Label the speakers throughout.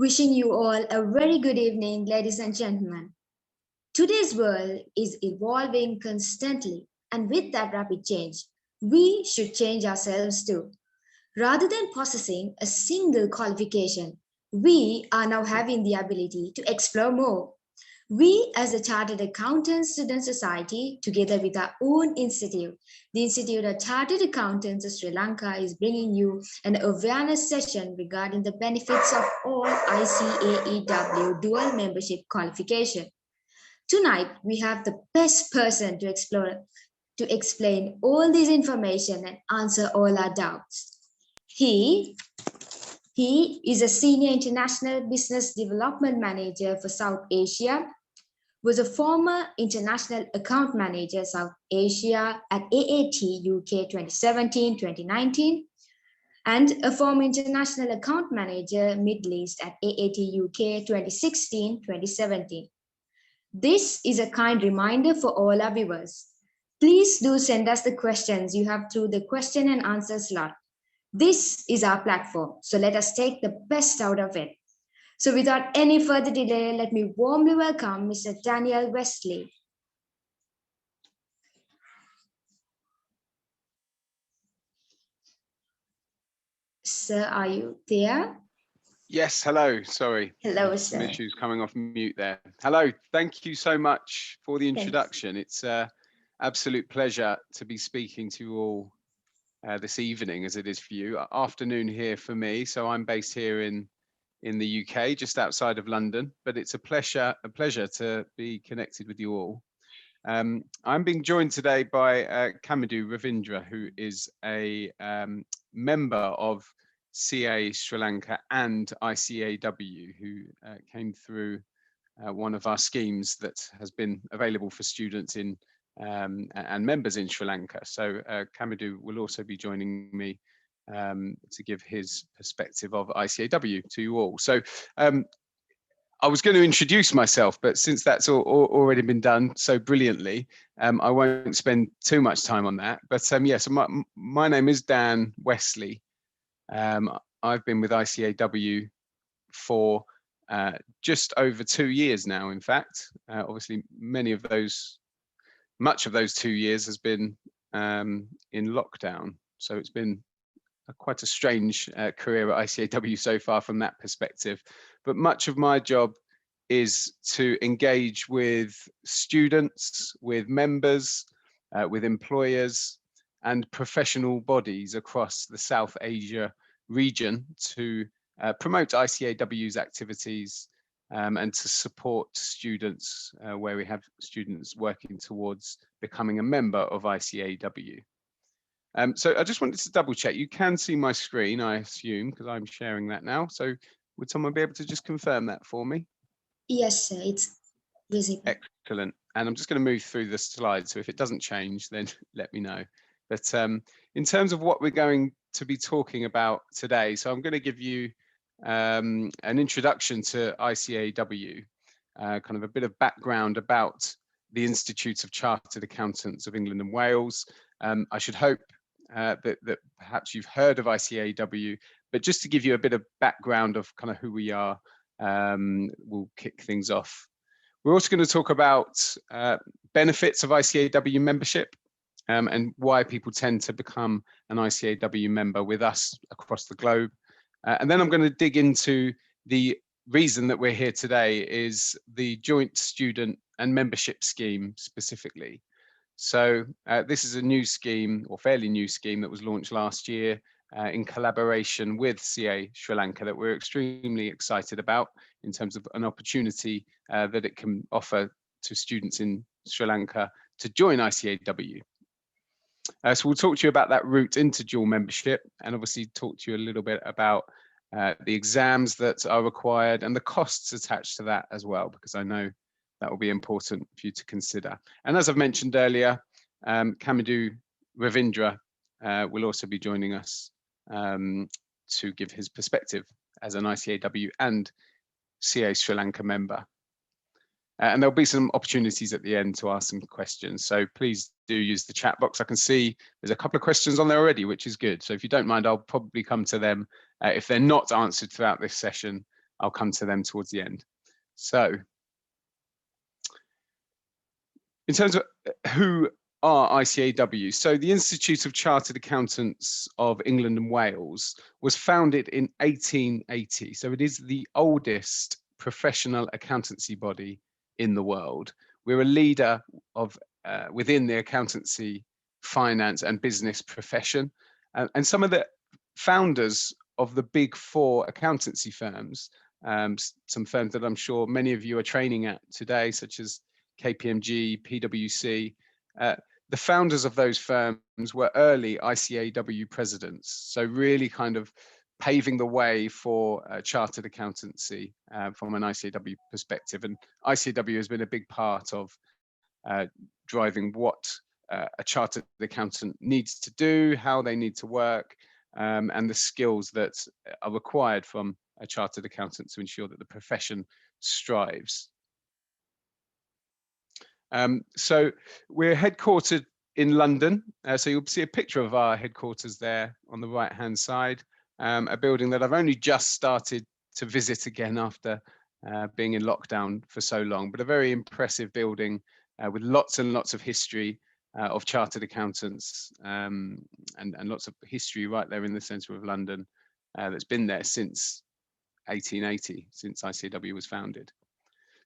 Speaker 1: Wishing you all a very good evening, ladies and gentlemen. Today's world is evolving constantly, and with that rapid change, we should change ourselves too. Rather than possessing a single qualification, we are now having the ability to explore more. We, as the Chartered Accountants Student Society, together with our own institute, the Institute of Chartered Accountants of Sri Lanka, is bringing you an awareness session regarding the benefits of all ICAEW dual membership qualification. Tonight, we have the best person to explain all this information and answer all our doubts. He is a senior international business development manager for South Asia, was a former international account manager South Asia at AAT UK 2017-2019, and a former international account manager Middle East at AAT UK 2016-2017. This is a kind reminder for all our viewers. Please do send us the questions you have through the question and answer slot. This is our platform, so let us take the best out of it. So without any further delay, let me warmly welcome Mr. Daniel Wesley. Sir, are you there?
Speaker 2: Yes, hello, sorry.
Speaker 1: Hello,
Speaker 2: Some
Speaker 1: sir.
Speaker 2: issues coming off mute there. Hello, thank you so much for the introduction. It's an absolute pleasure to be speaking to you all this evening, as it is for you. Afternoon here for me, so I'm based here in the UK, just outside of London, but it's a pleasure to be connected with you all. I'm being joined today by Kamadhu Ravindra, who is a member of CA Sri Lanka and ICAEW, who came through one of our schemes that has been available for students in and members in Sri Lanka. So Kamadhu will also be joining me to give his perspective of ICAEW to you all. So I was going to introduce myself, but since that's already been done so brilliantly, I won't spend too much time on that. But yeah, so my name is Dan Wesley. I've been with ICAEW for just over 2 years now, in fact. Obviously, much of those 2 years has been in lockdown. So it's been quite a strange career at ICAEW so far from that perspective. But much of my job is to engage with students, with members, with employers and professional bodies across the South Asia region to promote ICAEW's activities and to support students where we have students working towards becoming a member of ICAEW. So I just wanted to double check. You can see my screen, I assume, because I'm sharing that now. So would someone be able to just confirm that for me?
Speaker 1: Yes, sir, it's visible.
Speaker 2: Excellent. And I'm just going to move through the slides. So if it doesn't change, then let me know. But in terms of what we're going to be talking about today, so I'm going to give you an introduction to ICAEW, kind of a bit of background about the Institute of Chartered Accountants of England and Wales. I should hope that perhaps you've heard of ICAEW, but just to give you a bit of background of kind of who we are, we'll kick things off. We're also going to talk about benefits of ICAEW membership and why people tend to become an ICAEW member with us across the globe. And then I'm going to dig into the reason that we're here today is the joint student and membership scheme specifically. So this is a new scheme, or fairly new scheme, that was launched last year in collaboration with CA Sri Lanka that we're extremely excited about in terms of an opportunity that it can offer to students in Sri Lanka to join ICAEW. So we'll talk to you about that route into dual membership and obviously talk to you a little bit about the exams that are required and the costs attached to that as well, because I know that will be important for you to consider. And as I've mentioned earlier, Kamadhu Ravindra will also be joining us to give his perspective as an ICAEW and CA Sri Lanka member. And there'll be some opportunities at the end to ask some questions. So please do use the chat box. I can see there's a couple of questions on there already, which is good. So if you don't mind, I'll probably come to them. If they're not answered throughout this session, I'll come to them towards the end. So in terms of who are ICAEW, so the Institute of Chartered Accountants of England and Wales was founded in 1880. So it is the oldest professional accountancy body in the world. We're a leader of within the accountancy, finance and business profession. And some of the founders of the big four accountancy firms, some firms that I'm sure many of you are training at today, such as KPMG, PwC, the founders of those firms were early ICAEW presidents. So really kind of paving the way for chartered accountancy from an ICAEW perspective. And ICAEW has been a big part of driving what a chartered accountant needs to do, how they need to work, and the skills that are required from a chartered accountant to ensure that the profession strives. So we're headquartered in London. So you'll see a picture of our headquarters there on the right-hand side, a building that I've only just started to visit again after being in lockdown for so long, but a very impressive building with lots and lots of history of chartered accountants and lots of history right there in the centre of London that's been there since 1880, since ICAEW was founded.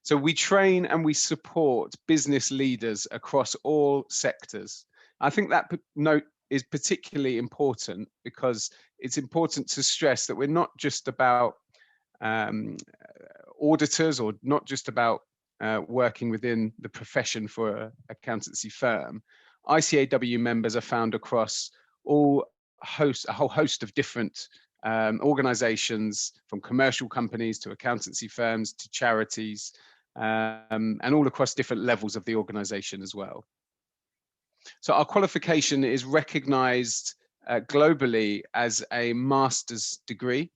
Speaker 2: So we train and we support business leaders across all sectors. I think that note is particularly important because it's important to stress that we're not just about auditors or not just about working within the profession for an accountancy firm. ICAEW members are found across a whole host of different organizations, from commercial companies to accountancy firms to charities, and all across different levels of the organization as well. So our qualification is recognized globally as a master's degree.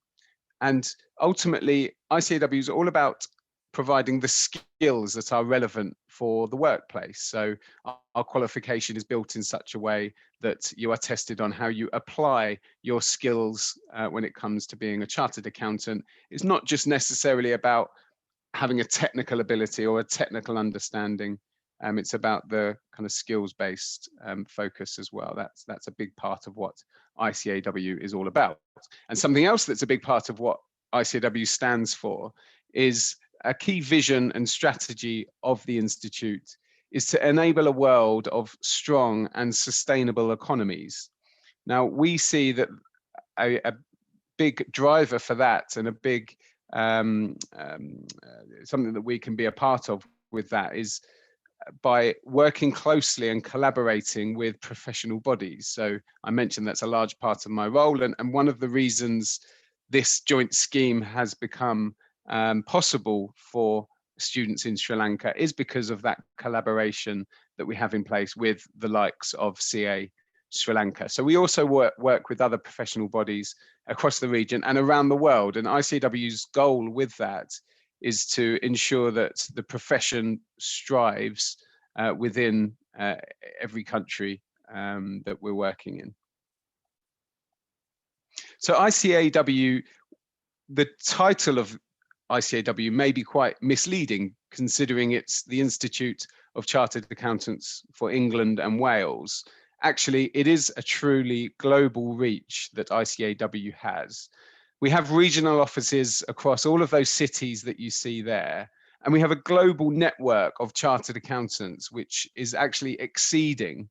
Speaker 2: And ultimately, ICAEW is all about providing the skills that are relevant for the workplace. So our qualification is built in such a way that you are tested on how you apply your skills when it comes to being a chartered accountant. It's not just necessarily about having a technical ability or a technical understanding. It's about the kind of skills-based focus as well. That's a big part of what ICAEW is all about. And something else that's a big part of what ICAEW stands for is a key vision and strategy of the Institute is to enable a world of strong and sustainable economies. Now, we see that a big driver for that and a big something that we can be a part of with that is by working closely and collaborating with professional bodies. So I mentioned that's a large part of my role, and one of the reasons this joint scheme has become possible for students in Sri Lanka is because of that collaboration that we have in place with the likes of CA Sri Lanka. So we also work with other professional bodies across the region and around the world. And ICAEW's goal with that is to ensure that the profession strives within every country that we're working in. So ICAEW, the title of ICAEW may be quite misleading, considering it's the Institute of Chartered Accountants for England and Wales. Actually, it is a truly global reach that ICAEW has. We have regional offices across all of those cities that you see there, and we have a global network of chartered accountants, which is actually exceeding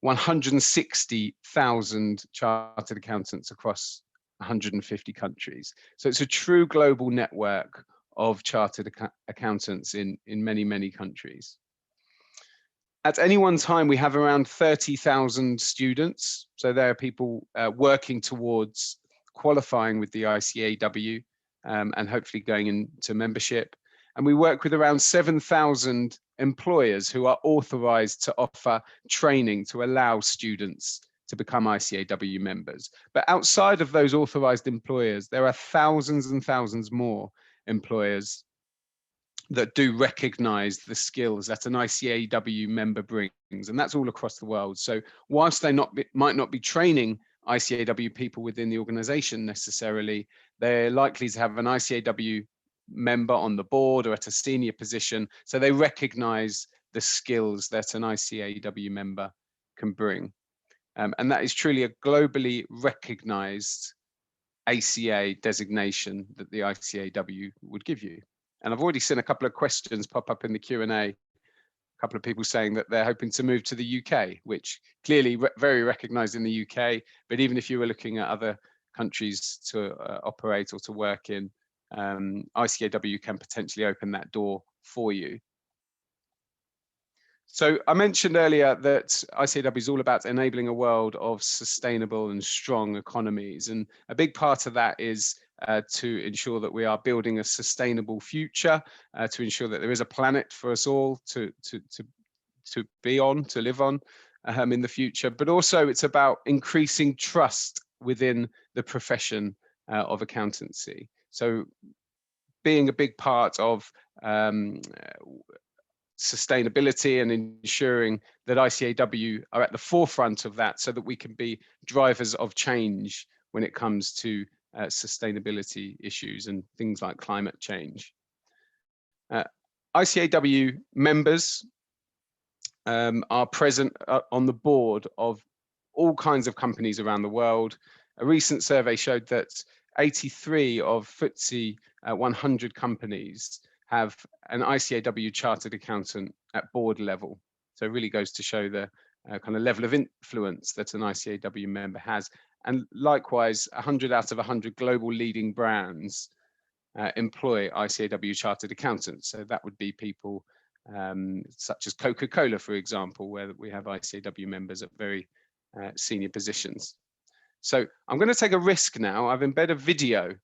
Speaker 2: 160,000 chartered accountants across 150 countries. So it's a true global network of chartered accountants in many, many countries. At any one time, we have around 30,000 students. So there are people working towards qualifying with the ICAEW and hopefully going into membership. And we work with around 7,000 employers who are authorized to offer training to allow students to become ICAEW members. But outside of those authorized employers, there are thousands and thousands more employers that do recognize the skills that an ICAEW member brings, and that's all across the world. So whilst they might not be training ICAEW people within the organization necessarily, they're likely to have an ICAEW member on the board or at a senior position. So they recognize the skills that an ICAEW member can bring. And that is truly a globally recognized ACA designation that the ICAEW would give you. And I've already seen a couple of questions pop up in the Q&A. A couple of people saying that they're hoping to move to the UK, which clearly very recognized in the UK. But even if you were looking at other countries to operate or to work in, ICAEW can potentially open that door for you. So I mentioned earlier that ICAEW is all about enabling a world of sustainable and strong economies. And a big part of that is to ensure that we are building a sustainable future, to ensure that there is a planet for us all to be on, to live on in the future. But also it's about increasing trust within the profession of accountancy. So being a big part of sustainability and ensuring that ICAEW are at the forefront of that so that we can be drivers of change when it comes to sustainability issues and things like climate change. ICAEW members are present on the board of all kinds of companies around the world. A recent survey showed that 83 of FTSE 100 companies have an ICAEW chartered accountant at board level. So it really goes to show the kind of level of influence that an ICAEW member has. And likewise, 100 out of 100 global leading brands employ ICAEW chartered accountants. So that would be people such as Coca-Cola, for example, where we have ICAEW members at very senior positions. So I'm going to take a risk now. I've embedded a video,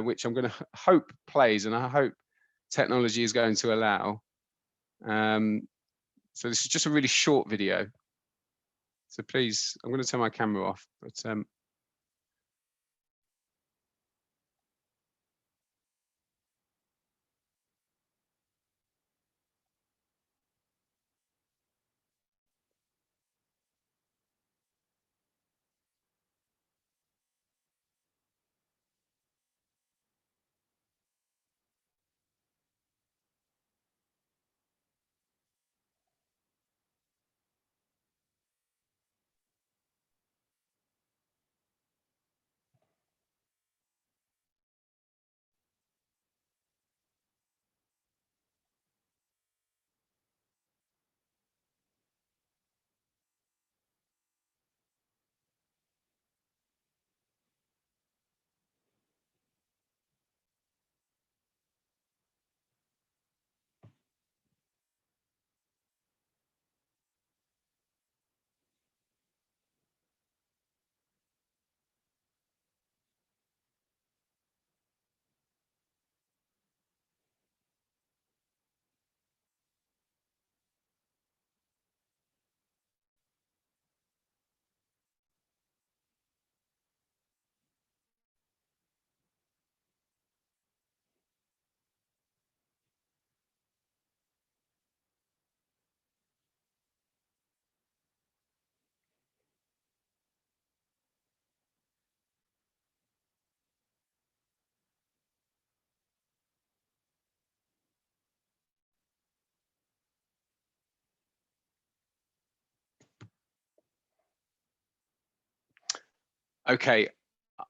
Speaker 2: which I'm going to hope plays, and I hope technology is going to allow. So this is just a really short video. So please, I'm going to turn my camera off, but okay.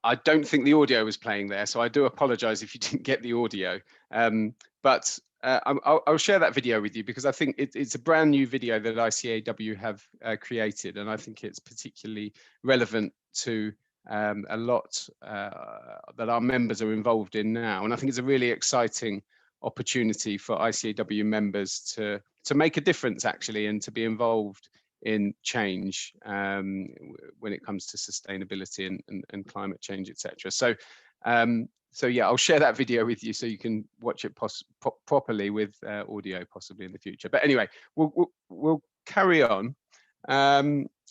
Speaker 2: I don't think the audio was playing there, so I do apologize if you didn't get the audio. But I'll share that video with you because I think it's a brand new video that ICAEW have created, and I think it's particularly relevant to a lot that our members are involved in now. And I think it's a really exciting opportunity for ICAEW members to make a difference, actually, and to be involved in change when it comes to sustainability and climate change, etc. So, so yeah, I'll share that video with you so you can watch it properly with audio possibly in the future. But anyway, we'll carry on.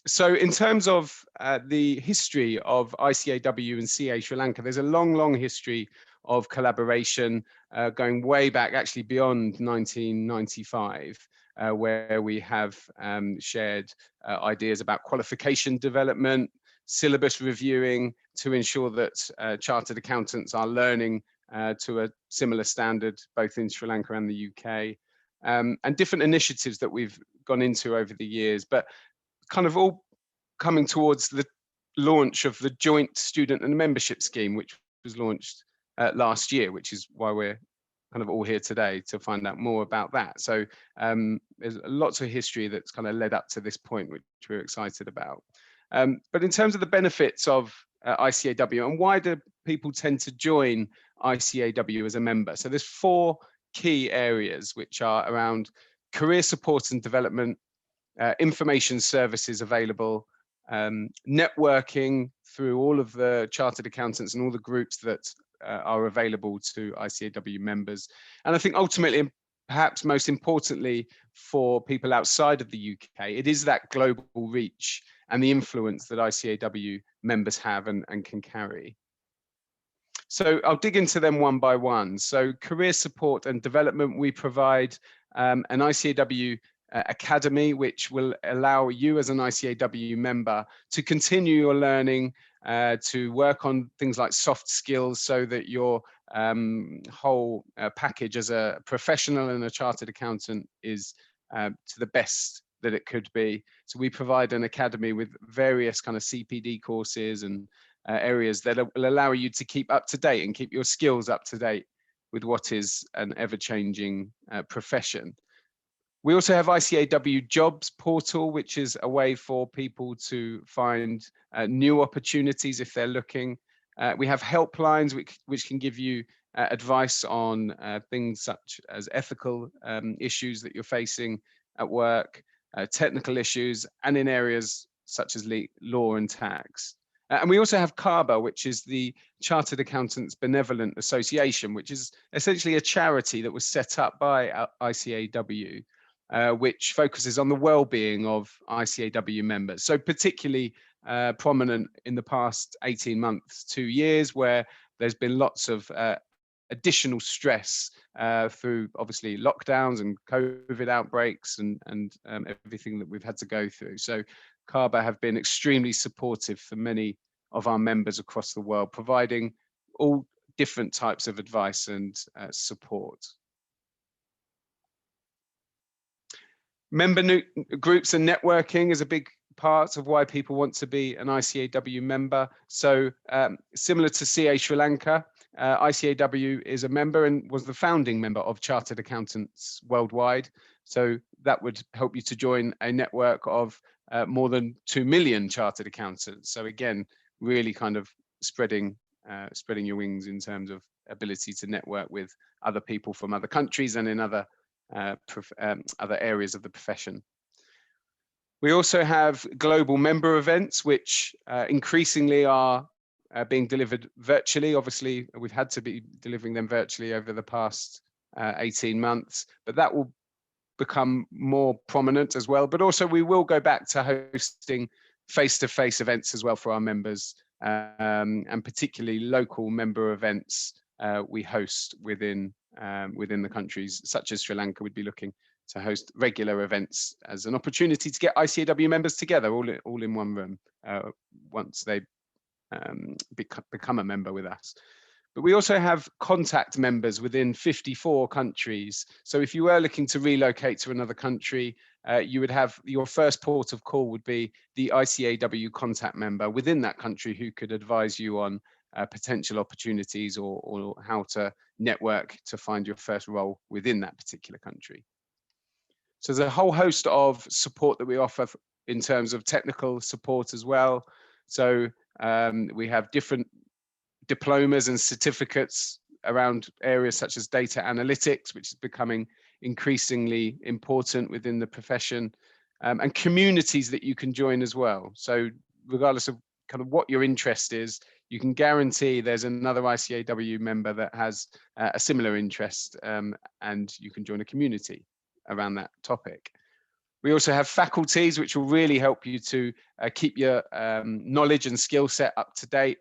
Speaker 2: So in terms of the history of ICAEW and CA Sri Lanka, there's a long history of collaboration going way back, actually beyond 1995. Where we have shared ideas about qualification development, syllabus reviewing to ensure that chartered accountants are learning to a similar standard, both in Sri Lanka and the UK, and different initiatives that we've gone into over the years, but kind of all coming towards the launch of the joint student and membership scheme, which was launched last year, which is why we're kind of all here today to find out more about that. So there's lots of history that's kind of led up to this point, which we're excited about. But in terms of the benefits of ICAEW and why do people tend to join ICAEW as a member? So there's 4 key areas, which are around career support and development, information services available, networking through all of the chartered accountants and all the groups that are available to ICAEW members. And I think ultimately, and perhaps most importantly for people outside of the UK, it is that global reach and the influence that ICAEW members have and can carry. So I'll dig into them one by one. So career support and development, we provide an ICAEW academy, which will allow you as an ICAEW member to continue your learning, to work on things like soft skills so that your whole package as a professional and a chartered accountant is to the best that it could be. So we provide an academy with various kind of CPD courses and areas that will allow you to keep up to date and keep your skills up to date with what is an ever-changing profession. We also have ICAEW Jobs Portal, which is a way for people to find new opportunities if they're looking. We have helplines which can give you advice on things such as ethical issues that you're facing at work, technical issues, and in areas such as law and tax. And we also have CABA, which is the Chartered Accountants Benevolent Association, which is essentially a charity that was set up by ICAEW, which focuses on the well-being of ICAEW members. So particularly prominent in the past 18 months, 2 years, where there's been lots of additional stress through obviously lockdowns and COVID outbreaks and everything that we've had to go through. So CABA have been extremely supportive for many of our members across the world, providing all different types of advice and support. Member groups and networking is a big part of why people want to be an ICAEW member. So similar to CA Sri Lanka, ICAEW is a member and was the founding member of Chartered Accountants Worldwide. So that would help you to join a network of more than 2 million chartered accountants. So again, really kind of spreading your wings in terms of ability to network with other people from other countries and in other areas of the profession. We also have global member events, which increasingly are being delivered virtually. Obviously, we've had to be delivering them virtually over the past 18 months, but that will become more prominent as well. But also we will go back to hosting face-to-face events as well for our members, and particularly local member events we host within the countries, such as Sri Lanka. We'd be looking to host regular events as an opportunity to get ICAEW members together all in one room once they become a member with us. But we also have contact members within 54 countries. So if you were looking to relocate to another country, you would have your first port of call would be the ICAEW contact member within that country who could advise you on potential opportunities or how to network to find your first role within that particular country. So there's a whole host of support that we offer in terms of technical support as well. So we have different diplomas and certificates around areas such as data analytics, which is becoming increasingly important within the profession, and communities that you can join as well. So regardless of kind of what your interest is, you can guarantee there's another ICAEW member that has a similar interest, and you can join a community around that topic. We also have faculties which will really help you to keep your knowledge and skill set up to date.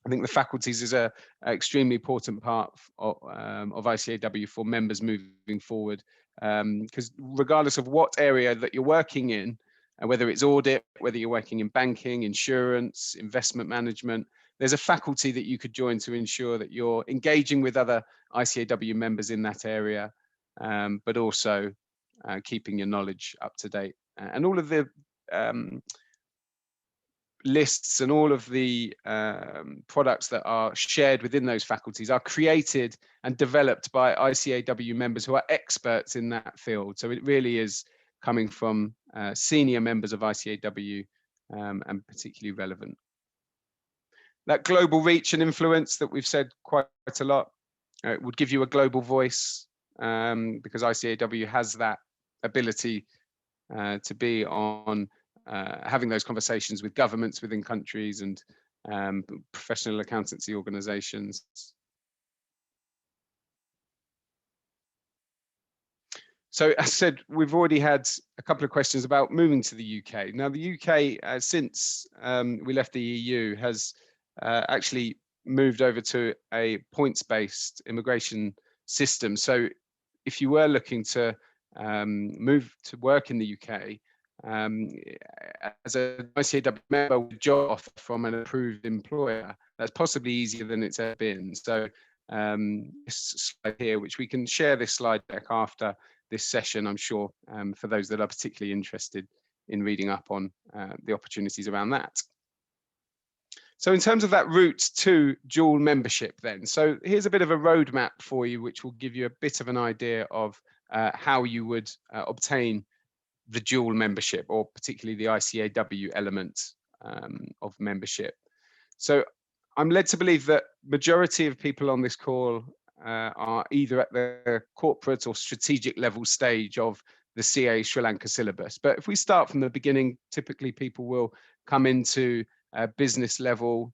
Speaker 2: I think the faculties is an extremely important part of ICAEW for members moving forward, because regardless of what area that you're working in, whether it's audit, whether you're working in banking, insurance, investment management, there's a faculty that you could join to ensure that you're engaging with other ICAEW members in that area, but also keeping your knowledge up to date. And all of the lists and all of the products that are shared within those faculties are created and developed by ICAEW members who are experts in that field. So it really is coming from senior members of ICAEW and particularly relevant. That global reach and influence that we've said quite a lot, it would give you a global voice because ICAEW has that ability to be on having those conversations with governments within countries and professional accountancy organizations. So as I said, we've already had a couple of questions about moving to the UK. Now the UK, since we left the EU, has actually moved over to a points-based immigration system. So if you were looking to move to work in the UK, as an ICAEW member with a job offer from an approved employer, that's possibly easier than it's ever been. So this slide here, which we can share this slide deck after this session, I'm sure, for those that are particularly interested in reading up on the opportunities around that. So in terms of that route to dual membership then, so here's a bit of a roadmap for you, which will give you a bit of an idea of how you would obtain the dual membership, or particularly the ICAEW element of membership. So I'm led to believe that majority of people on this call are either at the corporate or strategic level stage of the CA Sri Lanka syllabus. But if we start from the beginning, typically people will come into business level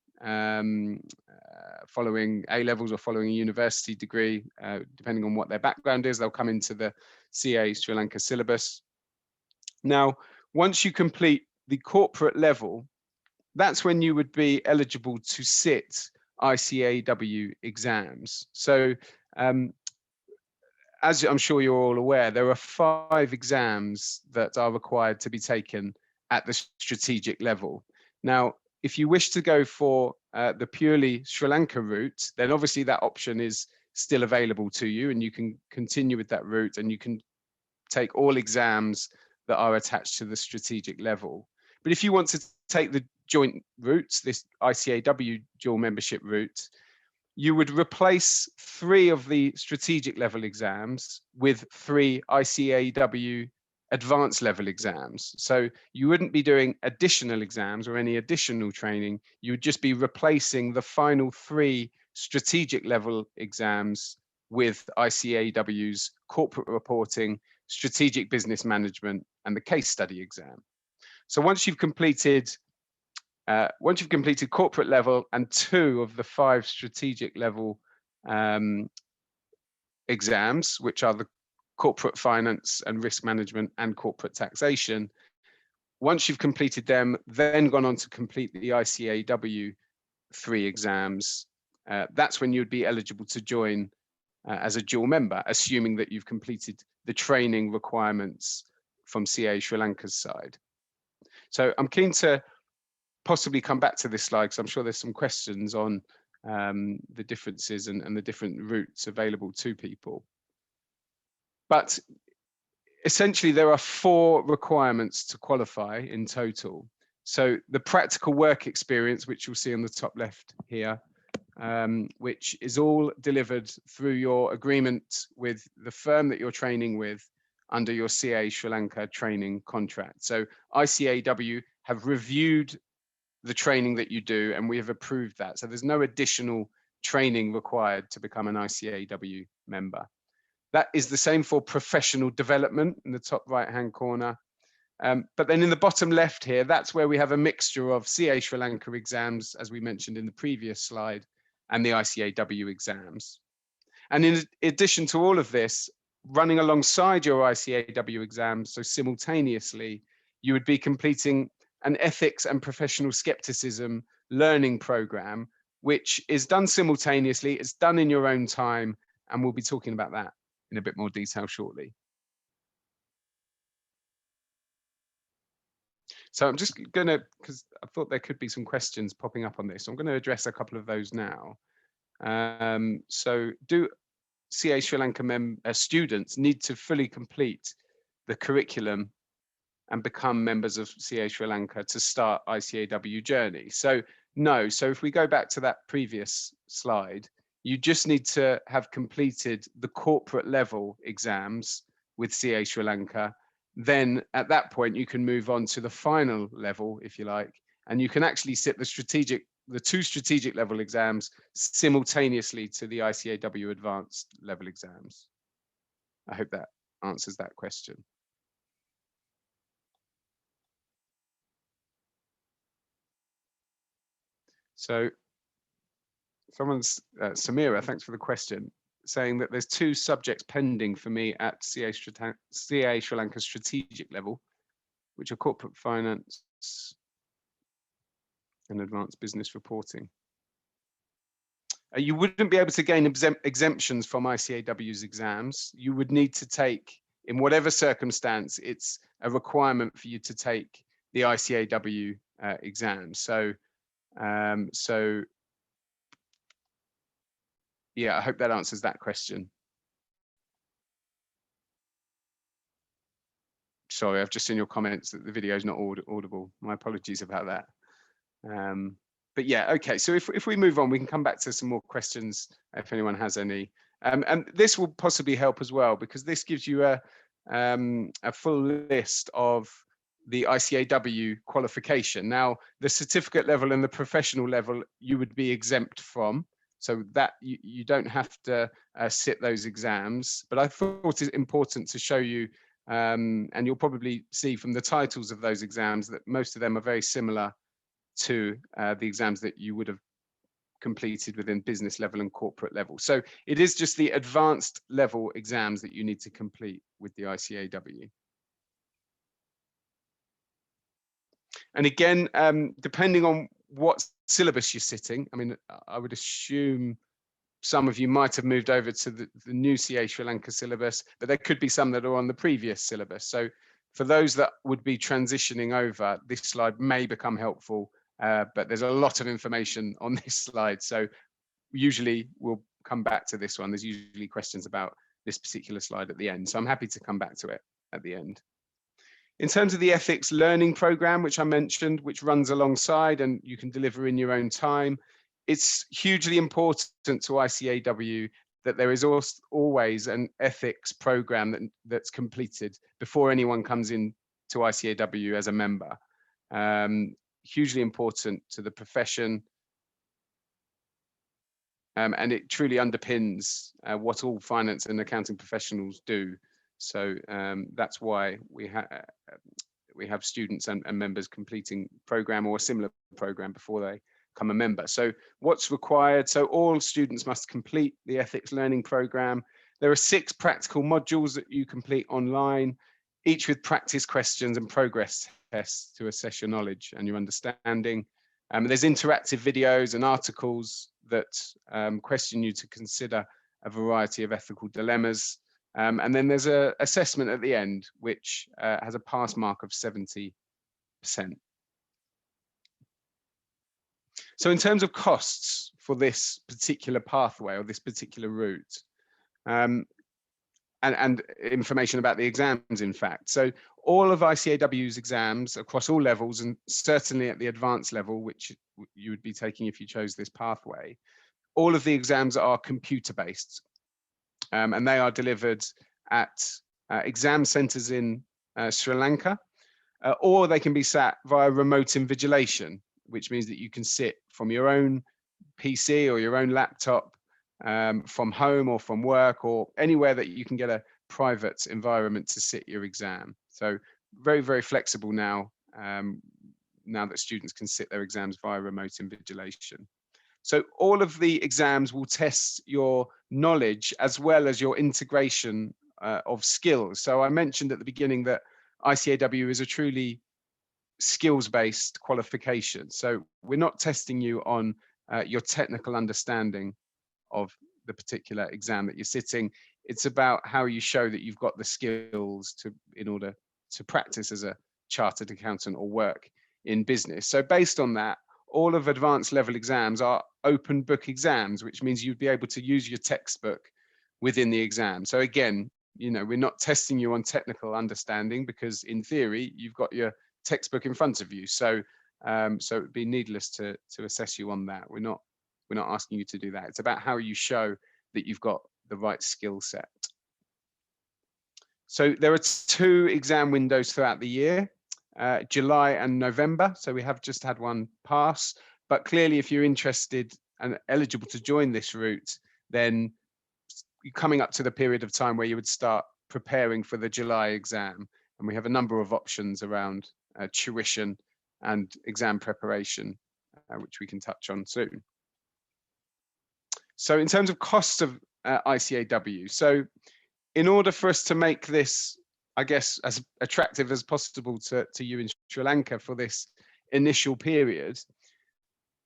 Speaker 2: following A levels or following a university degree, depending on what their background is, they'll come into the CA Sri Lanka syllabus. Now, once you complete the corporate level, that's when you would be eligible to sit ICAEW exams. So as I'm sure you're all aware, there are 5 exams that are required to be taken at the strategic level. Now, if you wish to go for the purely Sri Lanka route, then obviously that option is still available to you and you can continue with that route and you can take all exams that are attached to the strategic level. But if you want to take the joint route, this ICAEW dual membership route, you would replace 3 of the strategic level exams with 3 ICAEW advanced level exams. So you wouldn't be doing additional exams or any additional training. You would just be replacing the final 3 strategic level exams with ICAEW's corporate reporting, strategic business management, and the case study exam. So once you've completed corporate level and 2 of the 5 strategic level exams, which are the corporate finance and risk management and corporate taxation, once you've completed them, then gone on to complete the ICAEW 3 exams, that's when you'd be eligible to join as a dual member, assuming that you've completed the training requirements from CA Sri Lanka's side. So I'm keen to possibly come back to this slide because I'm sure there's some questions on the differences and the different routes available to people. But essentially, there are 4 requirements to qualify in total. So the practical work experience, which you'll see on the top left here, which is all delivered through your agreement with the firm that you're training with under your CA Sri Lanka training contract. So ICAEW have reviewed the training that you do and we have approved that. So there's no additional training required to become an ICAEW member. That is the same for professional development in the top right-hand corner. But then in the bottom left here, that's where we have a mixture of CA Sri Lanka exams, as we mentioned in the previous slide, and the ICAEW exams. And in addition to all of this, running alongside your ICAEW exams, so simultaneously, you would be completing an ethics and professional skepticism learning program, which is done simultaneously, it's done in your own time, and we'll be talking about that in a bit more detail shortly. So I'm just going to, because I thought there could be some questions popping up on this, I'm going to address a couple of those now. So do CA Sri Lanka students need to fully complete the curriculum and become members of CA Sri Lanka to start ICAEW journey? So no. So if we go back to that previous slide, you just need to have completed the corporate level exams with CA Sri Lanka. Then at that point, you can move on to the final level, if you like, and you can actually sit the two strategic level exams simultaneously to the ICAEW advanced level exams. I hope that answers that question. So someone's, Samira, thanks for the question, saying that there's 2 subjects pending for me at CA Sri Lanka strategic level, which are corporate finance and advanced business reporting. You wouldn't be able to gain exemptions from ICAEW's exams. You would need to take, in whatever circumstance, it's a requirement for you to take the ICAEW exams. So yeah, I hope that answers that question. Sorry, I've just seen your comments that the video is not audible. My apologies about that. But yeah, okay. So if we move on, we can come back to some more questions if anyone has any. And this will possibly help as well, because this gives you a full list of the ICAEW qualification. Now, the certificate level and the professional level, you would be exempt from. So that you don't have to sit those exams. But I thought it important to show you, and you'll probably see from the titles of those exams that most of them are very similar to the exams that you would have completed within business level and corporate level. So it is just the advanced level exams that you need to complete with the ICAEW. And again, depending on what syllabus you're sitting, I mean, I would assume some of you might have moved over to the new CA Sri Lanka syllabus, but there could be some that are on the previous syllabus. So for those that would be transitioning over, this slide may become helpful, but there's a lot of information on this slide. So usually we'll come back to this one. There's usually questions about this particular slide at the end. So I'm happy to come back to it at the end. In terms of the ethics learning program, which I mentioned, which runs alongside and you can deliver in your own time, it's hugely important to ICAEW that there is always an ethics program that's completed before anyone comes in to ICAEW as a member. Hugely important to the profession, and it truly underpins what all finance and accounting professionals do. So that's why we have students and members completing program or a similar program before they become a member. So what's required? So all students must complete the ethics learning program. There are 6 practical modules that you complete online, each with practice questions and progress tests to assess your knowledge and your understanding. There's interactive videos and articles that question you to consider a variety of ethical dilemmas. And then there's an assessment at the end, which has a pass mark of 70%. So in terms of costs for this particular pathway or this particular route, and information about the exams, in fact. So all of ICAEW's exams across all levels, and certainly at the advanced level, which you would be taking if you chose this pathway, all of the exams are computer-based, and they are delivered at exam centres in Sri Lanka, or they can be sat via remote invigilation, which means that you can sit from your own PC or your own laptop, from home or from work or anywhere that you can get a private environment to sit your exam. So very, very flexible now, now that students can sit their exams via remote invigilation. So all of the exams will test your knowledge as well as your integration of skills. So I mentioned at the beginning that ICAEW is a truly skills-based qualification. So we're not testing you on your technical understanding of the particular exam that you're sitting. It's about how you show that you've got the skills in order to practice as chartered accountant or work in business. So based on that, all of advanced level exams are open book exams, which means you'd be able to use your textbook within the exam. So again, you know, we're not testing you on technical understanding, because in theory, you've got your textbook in front of you. So so it'd be needless to assess you on that. We're not asking you to do that. It's about how you show that you've got the right skill set. So there are 2 exam windows throughout the year, July and November. So we have just had one pass, but clearly if you're interested and eligible to join this route, then you're coming up to the period of time where you would start preparing for the July exam. And we have a number of options around tuition and exam preparation, which we can touch on soon. So in terms of costs of ICAEW, so in order for us to make this, I guess, as attractive as possible to you in Sri Lanka for this initial period,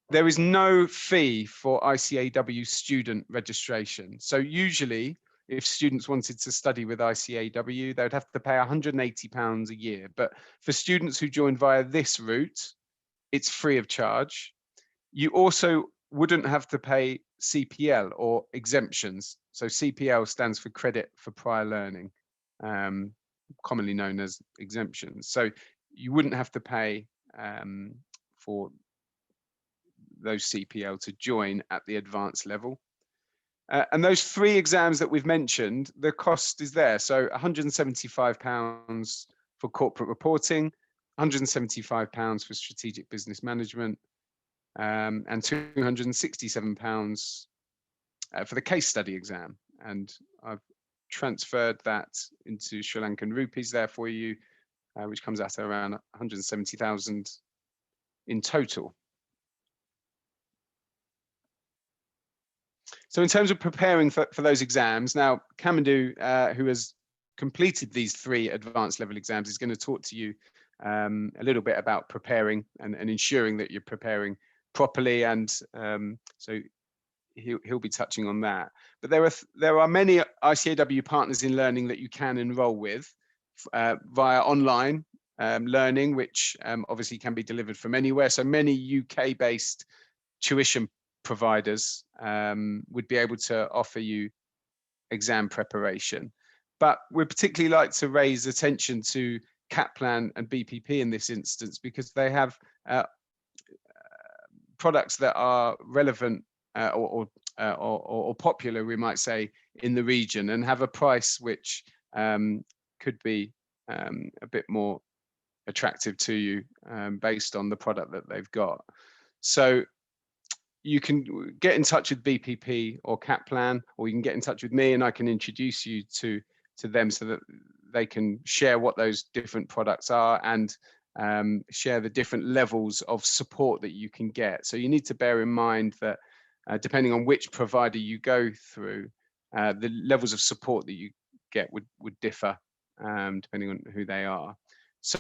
Speaker 2: there is no fee for ICAEW student registration. So usually, if students wanted to study with ICAEW, they would have to pay £180 a year. But for students who join via this route, it's free of charge. You also wouldn't have to pay CPL or exemptions. So CPL stands for credit for prior learning, commonly known as exemptions. So you wouldn't have to pay for those CPL to join at the advanced level. And those 3 exams that we've mentioned, the cost is there. So £175 for corporate reporting, £175 for strategic business management, and £267 for the case study exam. And I've transferred that into Sri Lankan rupees there for you, which comes out at around 170,000 in total. So in terms of preparing for those exams, now Kamandu, who has completed these 3 advanced level exams, is going to talk to you a little bit about preparing and ensuring that you're preparing properly, and so he'll be touching on that. But there are many ICAEW partners in learning that you can enroll with via online learning, which obviously can be delivered from anywhere. So many UK-based tuition providers would be able to offer you exam preparation. But we'd particularly like to raise attention to Kaplan and BPP in this instance, because they have products that are relevant or popular, we might say, in the region, and have a price which could be a bit more attractive to you based on the product that they've got. So you can get in touch with BPP or Kaplan, or you can get in touch with me and I can introduce you to them so that they can share what those different products are and share the different levels of support that you can get. So you need to bear in mind that depending on which provider you go through, the levels of support that you get would differ depending on who they are. So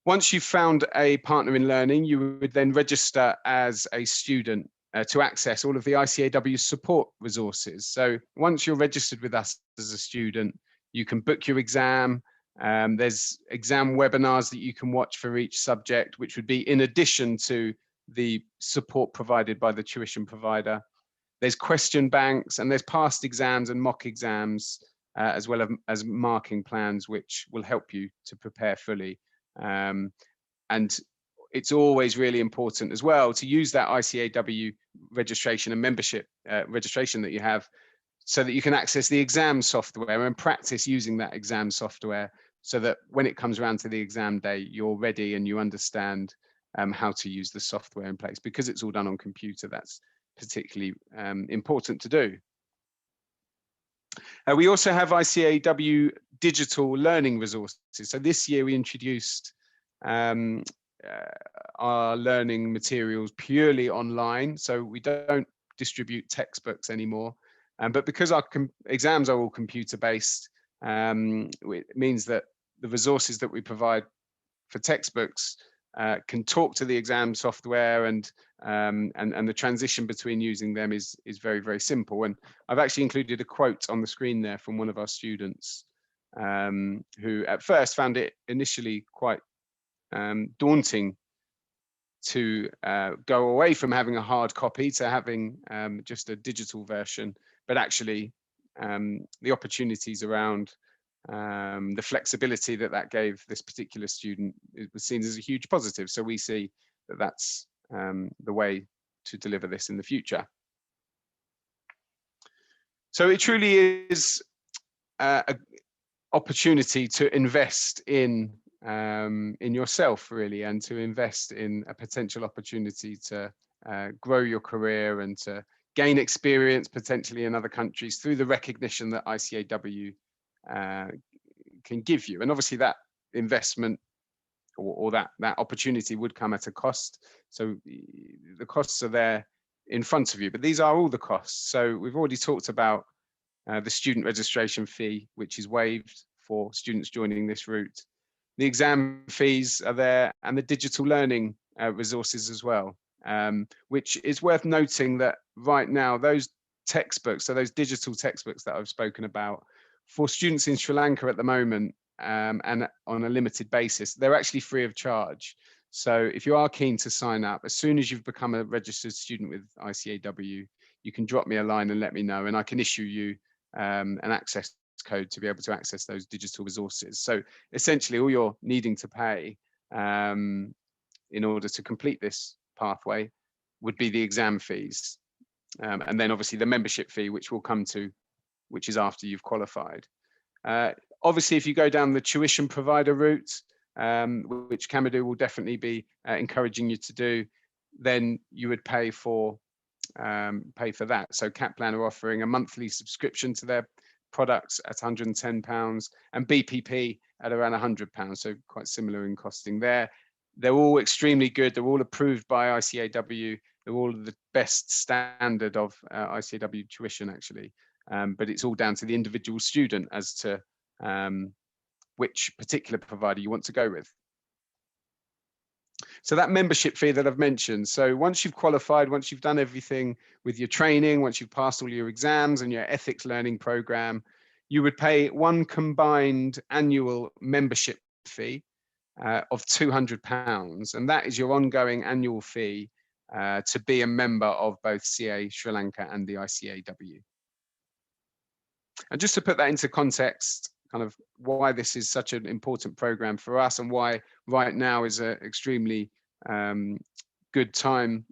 Speaker 2: once you've found a partner in learning, you would then register as a student to access all of the ICAEW support resources. So once you're registered with us as a student, you can book your exam. There's exam webinars that you can watch for each subject, which would be in addition to the support provided by the tuition provider. There's question banks, and there's past exams and mock exams, as well as marking plans, which will help you to prepare fully. And it's always really important as well to use that ICAEW registration and membership registration that you have, so that you can access the exam software and practice using that exam software, so that when it comes around to the exam day, you're ready and you understand how to use the software in place. Because it's all done on computer, that's particularly important to do. We also have ICAEW digital learning resources. So this year we introduced our learning materials purely online. So we don't distribute textbooks anymore. But because our exams are all computer based, it means that the resources that we provide for textbooks can talk to the exam software, and the transition between using them is very, very simple. And I've actually included a quote on the screen there from one of our students who at first found it initially quite daunting to go away from having a hard copy to having just a digital version, but actually the opportunities around the flexibility that gave this particular student, it was seen as a huge positive. So we see that that's the way to deliver this in the future. So it truly is an opportunity to invest in yourself, really, and to invest in a potential opportunity to grow your career and to gain experience potentially in other countries through the recognition that ICAEW can give you. And obviously that investment or that opportunity would come at a cost. So the costs are there in front of you, but these are all the costs. So we've already talked about the student registration fee, which is waived for students joining this route. The exam fees are there, and the digital learning resources as well, which is worth noting that right now those textbooks, so those digital textbooks that I've spoken about, for students in Sri Lanka at the moment, and on a limited basis, they're actually free of charge. So if you are keen to sign up, as soon as you've become a registered student with ICAEW, you can drop me a line and let me know, and I can issue you an access code to be able to access those digital resources. So essentially all you're needing to pay in order to complete this pathway would be the exam fees. And then obviously the membership fee, which we'll come to, which is after you've qualified. Obviously, if you go down the tuition provider route, which CAMADU will definitely be encouraging you to do, then you would pay for that. So Kaplan are offering a monthly subscription to their products at £110 and BPP at around £100, so quite similar in costing there. They're all extremely good. They're all approved by ICAEW. They're all the best standard of ICAEW tuition, actually. But it's all down to the individual student as to which particular provider you want to go with. So that membership fee that I've mentioned, so once you've qualified, once you've done everything with your training, once you've passed all your exams and your ethics learning program, you would pay one combined annual membership fee of £200, and that is your ongoing annual fee to be a member of both CA Sri Lanka and the ICAEW. And just to put that into context, kind of why this is such an important program for us and why right now is an extremely good time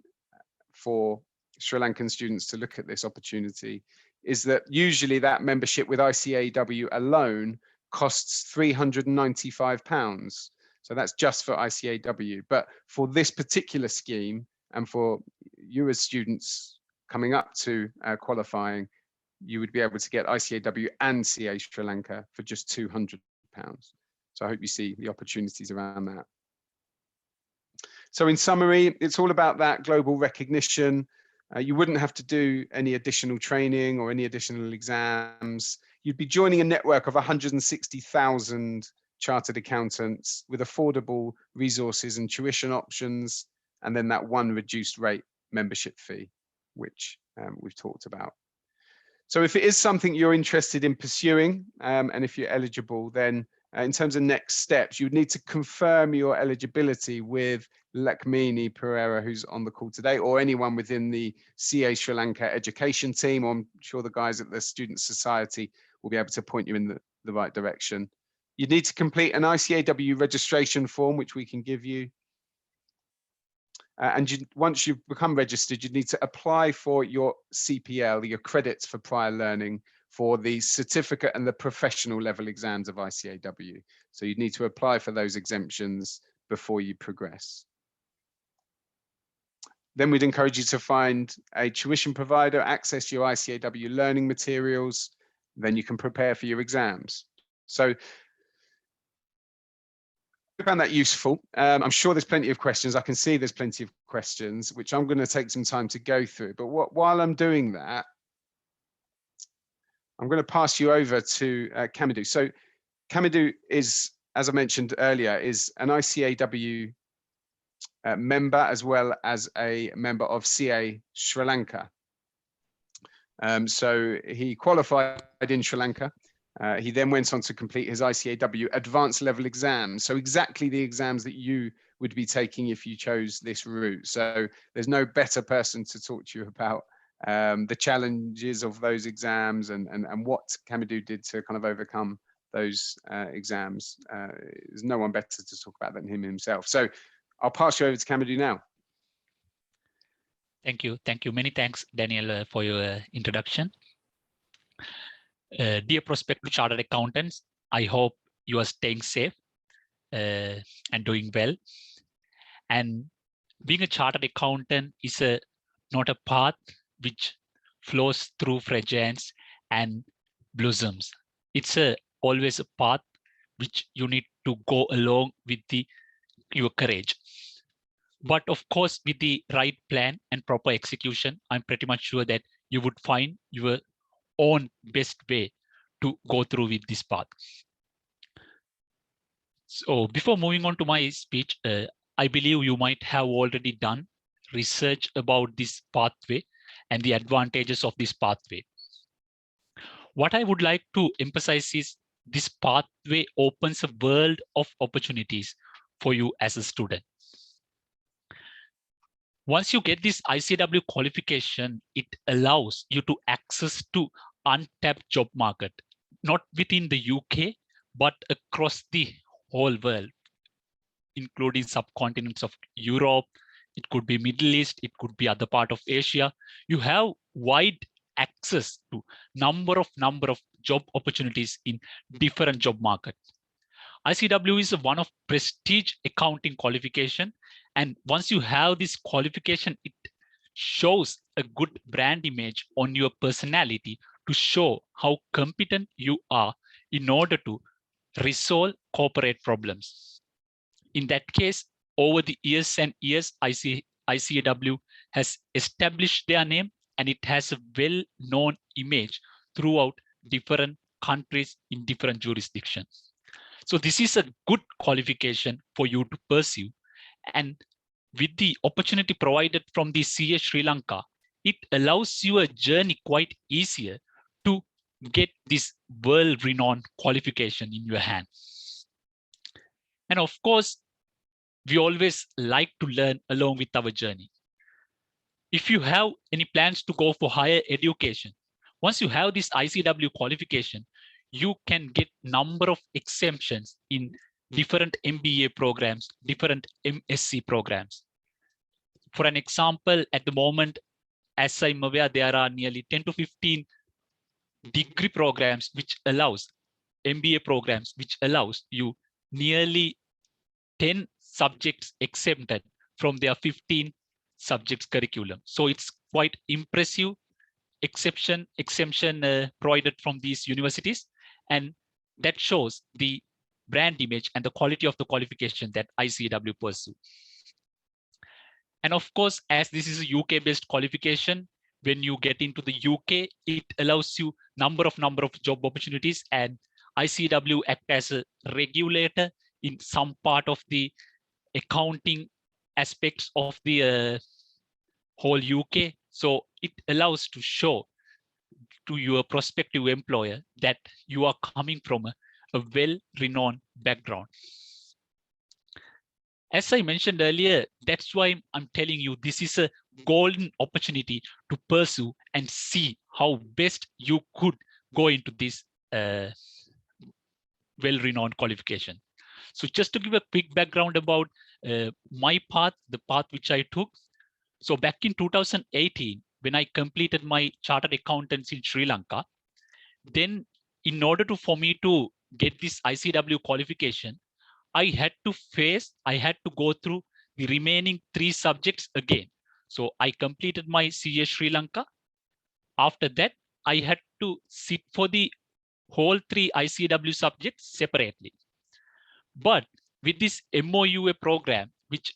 Speaker 2: for Sri Lankan students to look at this opportunity, is that usually that membership with ICAEW alone costs £395. So that's just for ICAEW. But for this particular scheme and for you as students coming up to qualifying, you would be able to get ICAEW and CA Sri Lanka for just £200. So I hope you see the opportunities around that. So in summary, it's all about that global recognition. You wouldn't have to do any additional training or any additional exams. You'd be joining a network of 160,000 chartered accountants with affordable resources and tuition options, and then that one reduced rate membership fee, which we've talked about. So if it is something you're interested in pursuing, and if you're eligible, then in terms of next steps, you would need to confirm your eligibility with Lakmini Pereira, who's on the call today, or anyone within the CA Sri Lanka education team, or I'm sure the guys at the Student Society will be able to point you in the right direction. You'd need to complete an ICAEW registration form, which we can give you. And once you've become registered, you need to apply for your CPL, your credits for prior learning, for the certificate and the professional level exams of ICAEW. So you need to apply for those exemptions before you progress. Then we'd encourage you to find a tuition provider, access your ICAEW learning materials, then you can prepare for your exams. So I found that useful. I'm sure there's plenty of questions. I can see there's plenty of questions, which I'm going to take some time to go through. But while I'm doing that, I'm going to pass you over to CAMADU. So CAMADU is, as I mentioned earlier, is an ICAEW member as well as a member of CA Sri Lanka. So he qualified in Sri Lanka He then went on to complete his ICAEW advanced level exams. So exactly the exams that you would be taking if you chose this route. So there's no better person to talk to you about the challenges of those exams and what Kamadu did to kind of overcome those exams. There's no one better to talk about than him himself. So I'll pass you over to Kamadu now.
Speaker 3: Thank you. Thank you. Many thanks, Daniel, for your introduction. Dear prospective chartered accountants, I hope you are staying safe and doing well. And being a chartered accountant is not a path which flows through fragrance and blossoms. It's always a path which you need to go along with your courage. But of course, with the right plan and proper execution, I'm pretty much sure that you would find your own best way to go through with this path. So before moving on to my speech, I believe you might have already done research about this pathway and the advantages of this pathway. What I would like to emphasize is this pathway opens a world of opportunities for you as a student. Once you get this ICAEW qualification, it allows you to access to untapped job market, not within the UK, but across the whole world, including subcontinents of Europe. It could be Middle East, it could be other part of Asia. You have wide access to number of job opportunities in different job markets. ICAEW is one of prestige accounting qualification. And once you have this qualification, it shows a good brand image on your personality to show how competent you are in order to resolve corporate problems. In that case, over the years and years, ICAEW has established their name and it has a well-known image throughout different countries in different jurisdictions. So this is a good qualification for you to pursue. And with the opportunity provided from the CA Sri Lanka, it allows you a journey quite easier to get this world-renowned qualification in your hand. And of course, we always like to learn along with our journey. If you have any plans to go for higher education, once you have this ICAEW qualification, you can get number of exemptions in different MBA programs, different MSc programs. For an example, at the moment, as I'm aware, there are nearly 10 to 15 degree programs which allows MBA programs, which allows you nearly 10 subjects exempted from their 15 subjects curriculum. So it's quite impressive exemption provided from these universities. And that shows the brand image and the quality of the qualification that ICAEW pursue. And of course, as this is a UK-based qualification, when you get into the UK, it allows you number of job opportunities, and ICAEW act as a regulator in some part of the accounting aspects of the whole UK. So it allows to show to your prospective employer that you are coming from a well-renowned background. As I mentioned earlier, that's why I'm telling you this is a golden opportunity to pursue and see how best you could go into this well-renowned qualification. So just to give a quick background about my path, the path which I took. So back in 2018, when I completed my chartered accountants in Sri Lanka, then in order for me to get this ICAEW qualification, I had to go through the remaining 3 subjects again. So I completed my CA Sri Lanka. After that, I had to sit for the whole 3 ICAEW subjects separately. But with this MOUA program, which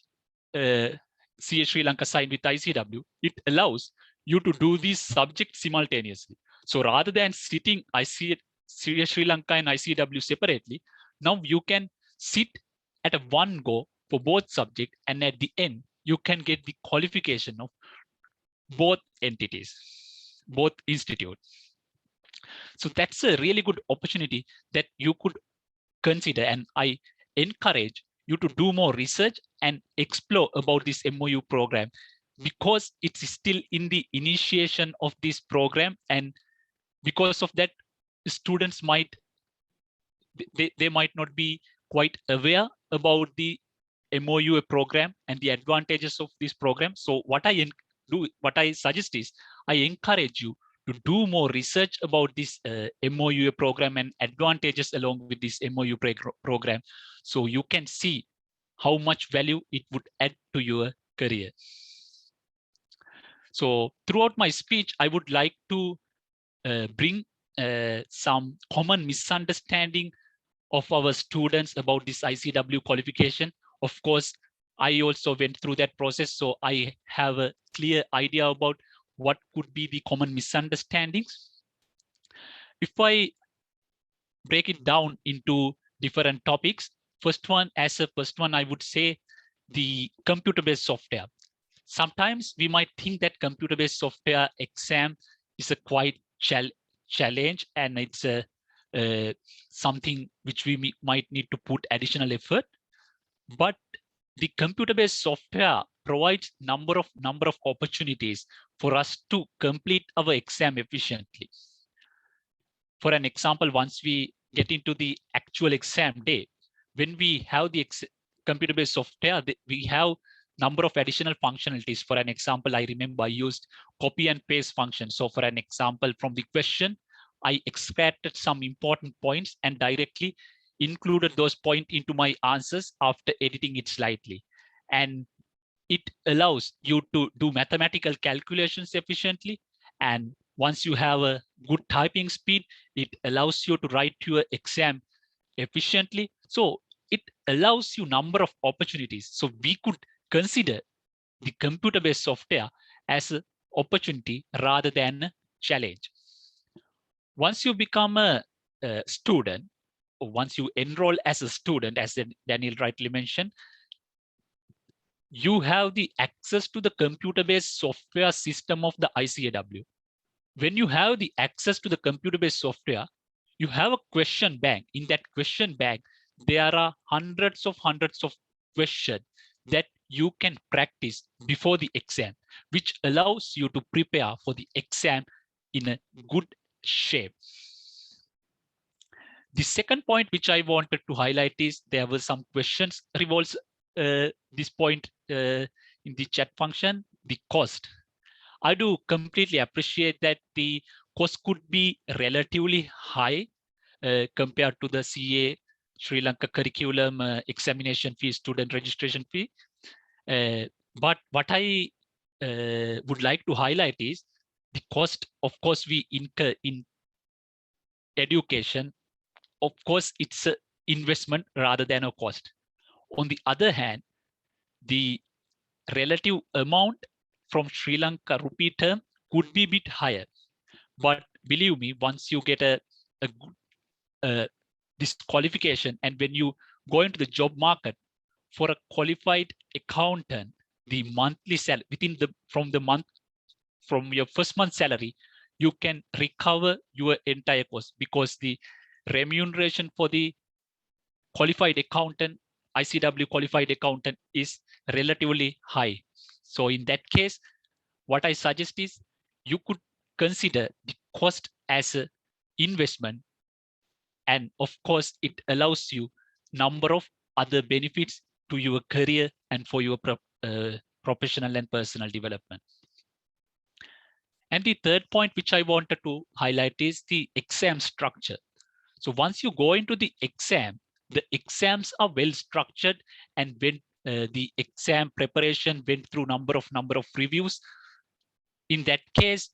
Speaker 3: CA Sri Lanka signed with ICAEW, it allows you to do these subjects simultaneously. So rather than sitting CA Sri Lanka and ICAEW separately, now you can sit at a one go for both subjects, and at the end, you can get the qualification of both entities, both institutes. So that's a really good opportunity that you could consider, and I encourage you to do more research and explore about this MOU program, because it's still in the initiation of this program, and because of that, students might they might not be quite aware about the MOU program and the advantages of this program. So what I suggest is, I encourage you to do more research about this MOU program and advantages along with this MOU program, so you can see how much value it would add to your career. So throughout my speech, I would like to bring some common misunderstanding of our students about this ICAEW qualification. Of course, I also went through that process, so I have a clear idea about what could be the common misunderstandings. If I break it down into different topics, first one, I would say the computer-based software. Sometimes we might think that computer-based software exam is a quite challenge, and it's a something which we might need to put additional effort. But the computer-based software provides number of opportunities for us to complete our exam efficiently. For an example, once we get into the actual exam day, when we have the computer-based software, we have number of additional functionalities. For an example, I remember I used copy and paste function. So for an example, from the question, I extracted some important points and directly included those points into my answers after editing it slightly. And it allows you to do mathematical calculations efficiently. And once you have a good typing speed, it allows you to write your exam efficiently. So it allows you number of opportunities. So we could consider the computer-based software as an opportunity rather than a challenge. Once you become a student, or once you enroll as a student, as Daniel rightly mentioned, you have the access to the computer-based software system of the ICAEW. When you have the access to the computer-based software, you have a question bank. In that question bank, there are hundreds of questions that you can practice before the exam, which allows you to prepare for the exam in a good shape. The second point which I wanted to highlight is there were some questions revolves this point in the chat function, the cost. I do completely appreciate that the cost could be relatively high compared to the CA Sri Lanka curriculum examination fee, student registration fee. But what I would like to highlight is the cost, of course, we incur in education. Of course, it's an investment rather than a cost. On the other hand, the relative amount from Sri Lanka rupee term could be a bit higher. But believe me, once you get this qualification, and when you go into the job market for a qualified accountant, the monthly salary from your first month salary, you can recover your entire cost, because the remuneration for the qualified accountant, ICAEW qualified accountant, is relatively high. So in that case, what I suggest is you could consider the cost as an investment. And of course, it allows you number of other benefits to your career and for your professional and personal development. And the third point which I wanted to highlight is the exam structure. So once you go into the exams are well structured, and when the exam preparation went through number of reviews. In that case,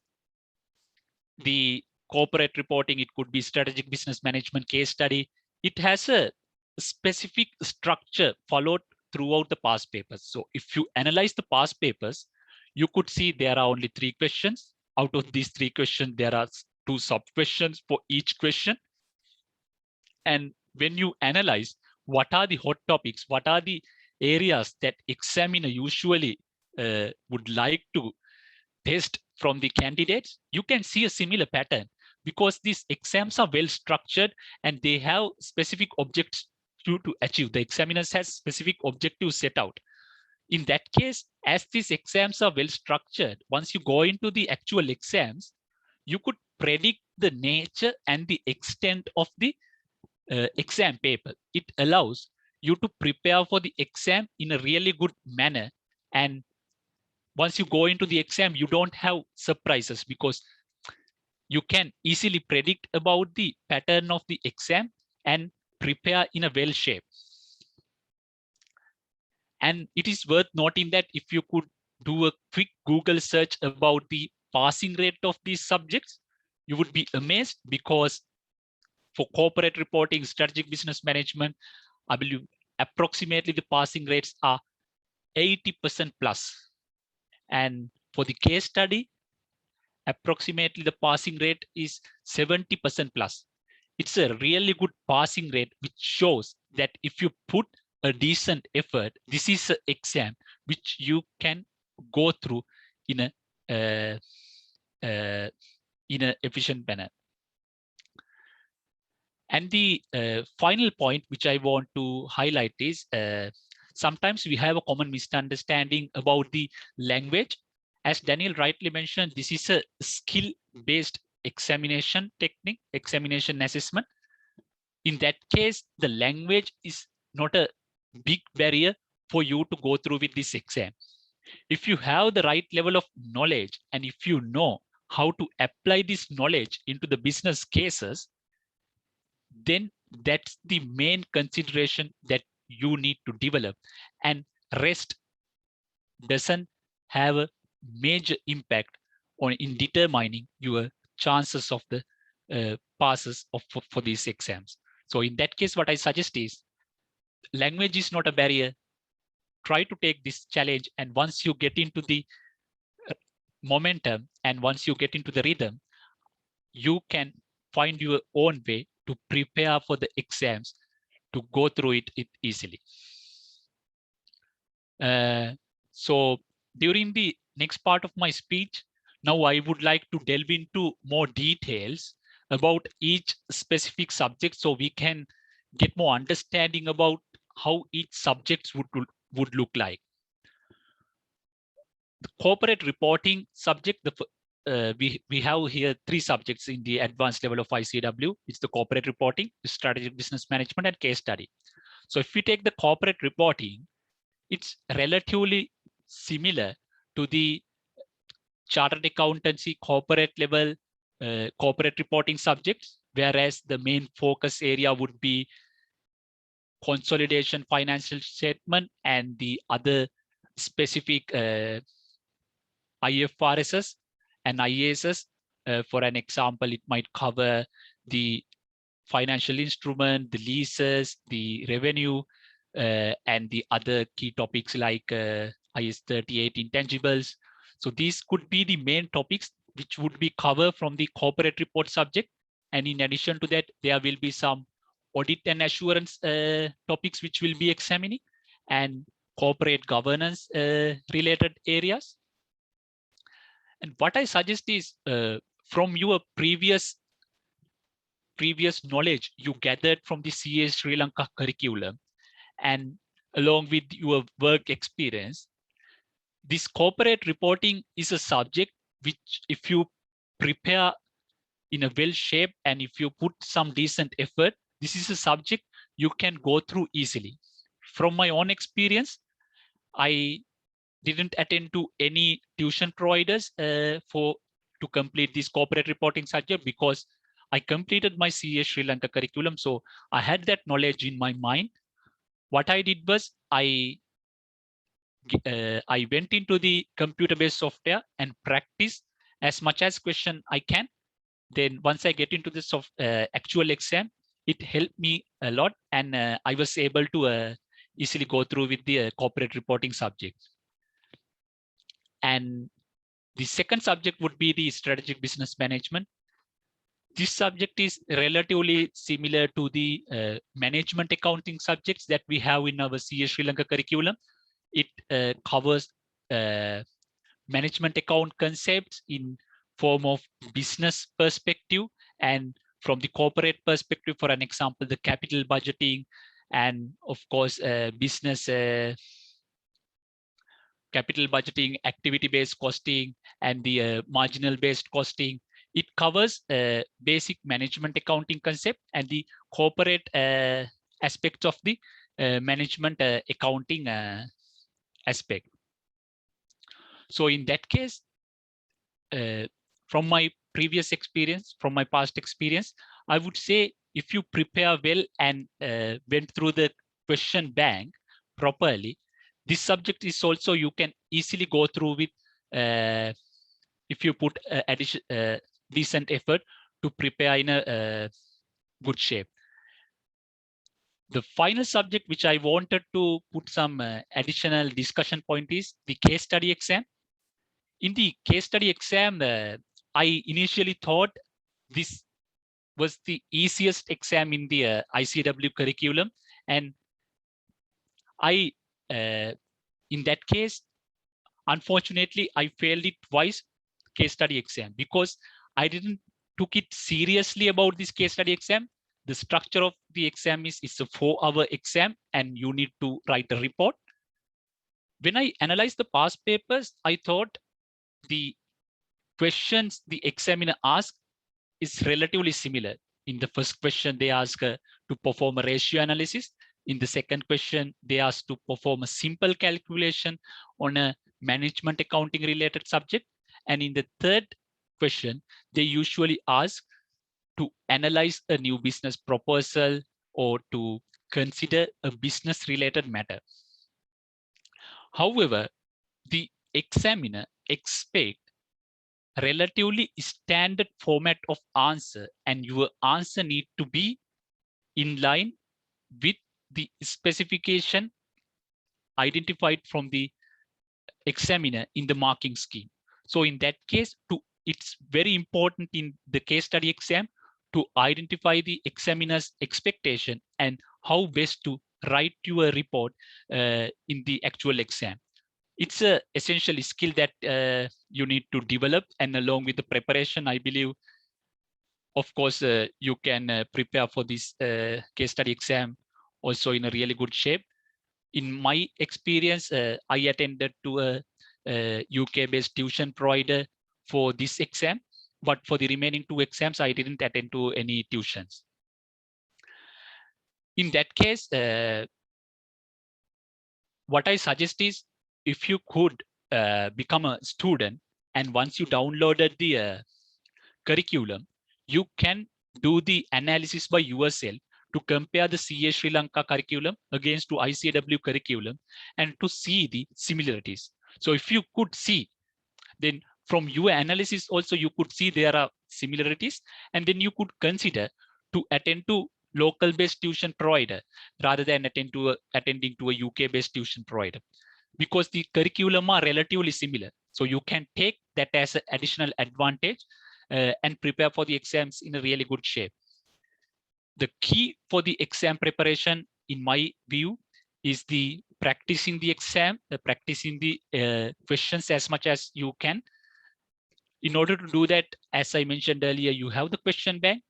Speaker 3: the corporate reporting, it could be strategic business management case study. It has a specific structure followed throughout the past papers. So if you analyze the past papers, you could see there are only 3 questions. Out of these 3 questions, there are 2 sub questions for each question. And when you analyze what are the hot topics, what are the areas that examiner usually would like to test from the candidates, you can see a similar pattern. because these exams are well structured and they have specific objects to achieve. The examiners has specific objectives set out. In that case, as these exams are well structured, once you go into the actual exams, you could predict the nature and the extent of the exam paper. It allows you to prepare for the exam in a really good manner. And once you go into the exam, you don't have surprises because you can easily predict about the pattern of the exam and prepare in a well shape. And it is worth noting that if you could do a quick Google search about the passing rate of these subjects, you would be amazed, because for corporate reporting, strategic business management, I believe approximately the passing rates are 80% plus. And for the case study, approximately the passing rate is 70% plus. It's a really good passing rate, which shows that if you put a decent effort, this is an exam which you can go through in a efficient manner. And the final point which I want to highlight is sometimes we have a common misunderstanding about the language. As Daniel rightly mentioned, this is a skill-based examination technique, examination assessment. In that case, the language is not a big barrier for you to go through with this exam. If you have the right level of knowledge and if you know how to apply this knowledge into the business cases, then that's the main consideration that you need to develop, and rest doesn't have a major impact on in determining your chances of the passes for these exams. So in that case, what I suggest is language is not a barrier. Try to take this challenge, and once you get into the momentum and once you get into the rhythm, you can find your own way to prepare for the exams, to go through it easily. So during the next part of my speech, now I would like to delve into more details about each specific subject so we can get more understanding about how each subject would look like. The corporate reporting subject, we have here 3 subjects in the advanced level of ICAEW. It's the corporate reporting, the strategic business management, and case study. So if we take the corporate reporting, it's relatively similar to the chartered accountancy corporate level corporate reporting subjects, whereas the main focus area would be consolidation financial statement and the other specific IFRSs and IASs. For an example, it might cover the financial instrument, the leases, the revenue, and the other key topics like IS 38 intangibles. So these could be the main topics which would be covered from the corporate report subject. And in addition to that, there will be some audit and assurance topics which will be examining, and corporate governance related areas. And what I suggest is from your previous knowledge you gathered from the CA Sri Lanka curriculum, and along with your work experience, this corporate reporting is a subject which, if you prepare in a well shape and if you put some decent effort, this is a subject you can go through easily. From my own experience, I didn't attend to any tuition providers to complete this corporate reporting subject, because I completed my CA Sri Lanka curriculum. So I had that knowledge in my mind. What I did was I went into the computer-based software and practice as much as question I can. Then once I get into the actual exam, it helped me a lot, and I was able to easily go through with the corporate reporting subject. And the second subject would be the strategic business management. This subject is relatively similar to the management accounting subjects that we have in our CA Sri Lanka curriculum. It covers management account concepts in form of business perspective And from the corporate perspective, for an example, the capital budgeting, and of course, business capital budgeting, activity-based costing, and the marginal-based costing. It covers basic management accounting concept and the corporate aspects of the management accounting aspect. So in that case, from my previous experience, from my past experience, I would say if you prepare well and went through the question bank properly, this subject is also you can easily go through with if you put decent effort to prepare in a good shape. The final subject which I wanted to put some additional discussion point is the case study exam. In the case study exam, I initially thought this was the easiest exam in the ICAEW curriculum, and I, in that case, unfortunately, I failed it twice case study exam because I didn't took it seriously about this case study exam. The structure of the exam is it's a 4-hour exam and you need to write a report. When I analyzed the past papers, I thought the questions the examiner asked is relatively similar. In the first question, they ask to perform a ratio analysis. In the second question, they ask to perform a simple calculation on a management accounting related subject. And in the third question, they usually ask to analyze a new business proposal or to consider a business related matter. However, the examiner expects relatively standard format of answer, and your answer need to be in line with the specification identified from the examiner in the marking scheme. So in that case, it's very important in the case study exam to identify the examiner's expectation and how best to write your report in the actual exam. It's a essential skill that you need to develop, and along with the preparation, I believe, of course, you can prepare for this case study exam also in a really good shape. In my experience, I attended to a UK-based tuition provider for this exam, but for the remaining 2 exams, I didn't attend to any tuitions. In that case, what I suggest is if you could become a student, and once you downloaded the curriculum, you can do the analysis by yourself to compare the CA Sri Lanka curriculum against to ICAEW curriculum and to see the similarities. So if you could see, then from your analysis also you could see there are similarities, and then you could consider to attend to local based tuition provider rather than attending to a UK based tuition provider, because the curriculum are relatively similar. So you can take that as an additional advantage and prepare for the exams in a really good shape. The key for the exam preparation, in my view, is the practicing the exam, practicing the questions as much as you can. In order to do that, as I mentioned earlier, you have the question bank.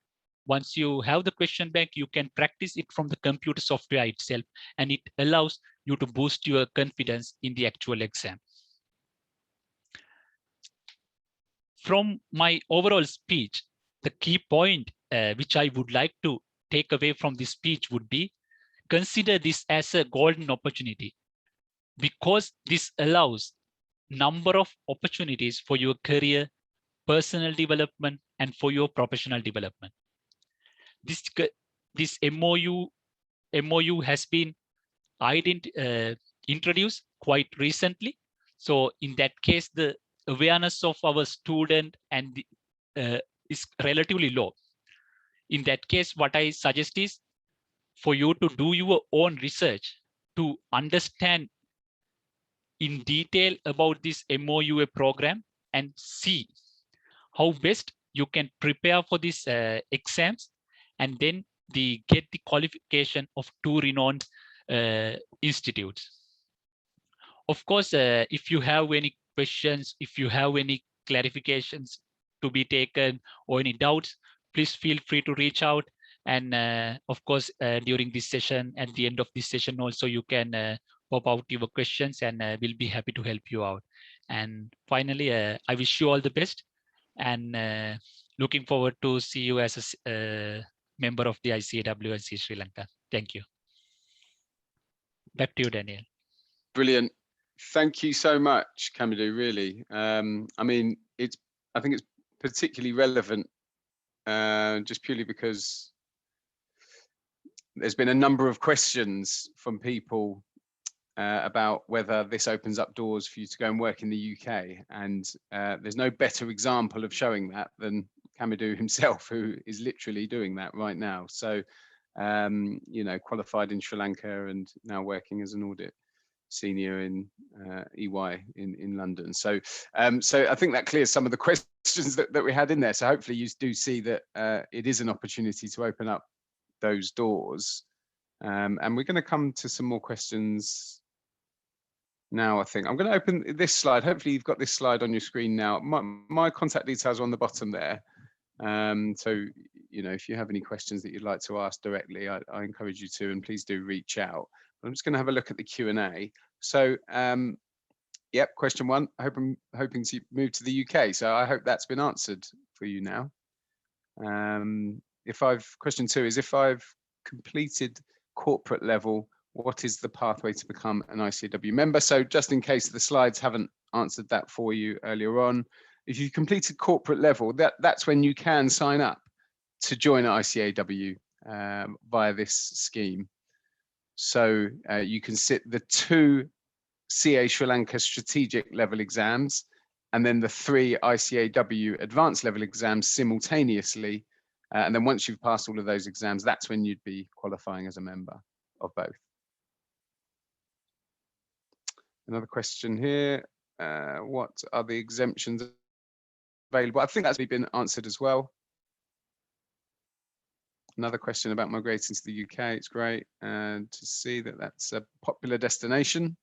Speaker 3: Once you have the question bank, you can practice it from the computer software itself, and it allows you to boost your confidence in the actual exam. From my overall speech, the key point which I would like to take away from this speech would be, consider this as a golden opportunity, because this allows number of opportunities for your career, personal development, and for your professional development. This MOU has been introduced quite recently. So in that case, the awareness of our student and is relatively low. In that case, what I suggest is for you to do your own research to understand in detail about this MOUA program and see how best you can prepare for these exams, and then get the qualification of 2 renowned institutes. Of course, if you have any questions, if you have any clarifications to be taken or any doubts, please feel free to reach out. And of course, during this session, at the end of this session also, you can pop out your questions, and we'll be happy to help you out. And finally, I wish you all the best, and looking forward to see you as a member of the ICAEW and Sri Lanka. Thank you. Back to you, Daniel.
Speaker 2: Brilliant. Thank you so much, Kamadu, really. I mean, I think it's particularly relevant just purely because there's been a number of questions from people about whether this opens up doors for you to go and work in the UK. And there's no better example of showing that than Kamadu himself, who is literally doing that right now. So, you know, qualified in Sri Lanka and now working as an audit senior in EY in London. So so I think that clears some of the questions that we had in there. So hopefully you do see that it is an opportunity to open up those doors. And we're going to come to some more questions now. I think I'm going to open this slide. Hopefully you've got this slide on your screen now. My contact details are on the bottom there. So, you know, if you have any questions that you'd like to ask directly, I encourage you to, and please do reach out. I'm just going to have a look at the Q&A. So, yep, question one, hoping to move to the UK. So I hope that's been answered for you now. Question two is, if I've completed corporate level, what is the pathway to become an ICAEW member? So just in case the slides haven't answered that for you earlier on, if you've completed corporate level, that's when you can sign up to join ICAEW via this scheme. So you can sit the 2 CA Sri Lanka strategic level exams and then the 3 ICAEW advanced level exams simultaneously. And then once you've passed all of those exams, that's when you'd be qualifying as a member of both. Another question here, what are the exemptions available? I think that's been answered as well. Another question about migrating to the UK. It's great and to see that that's a popular destination.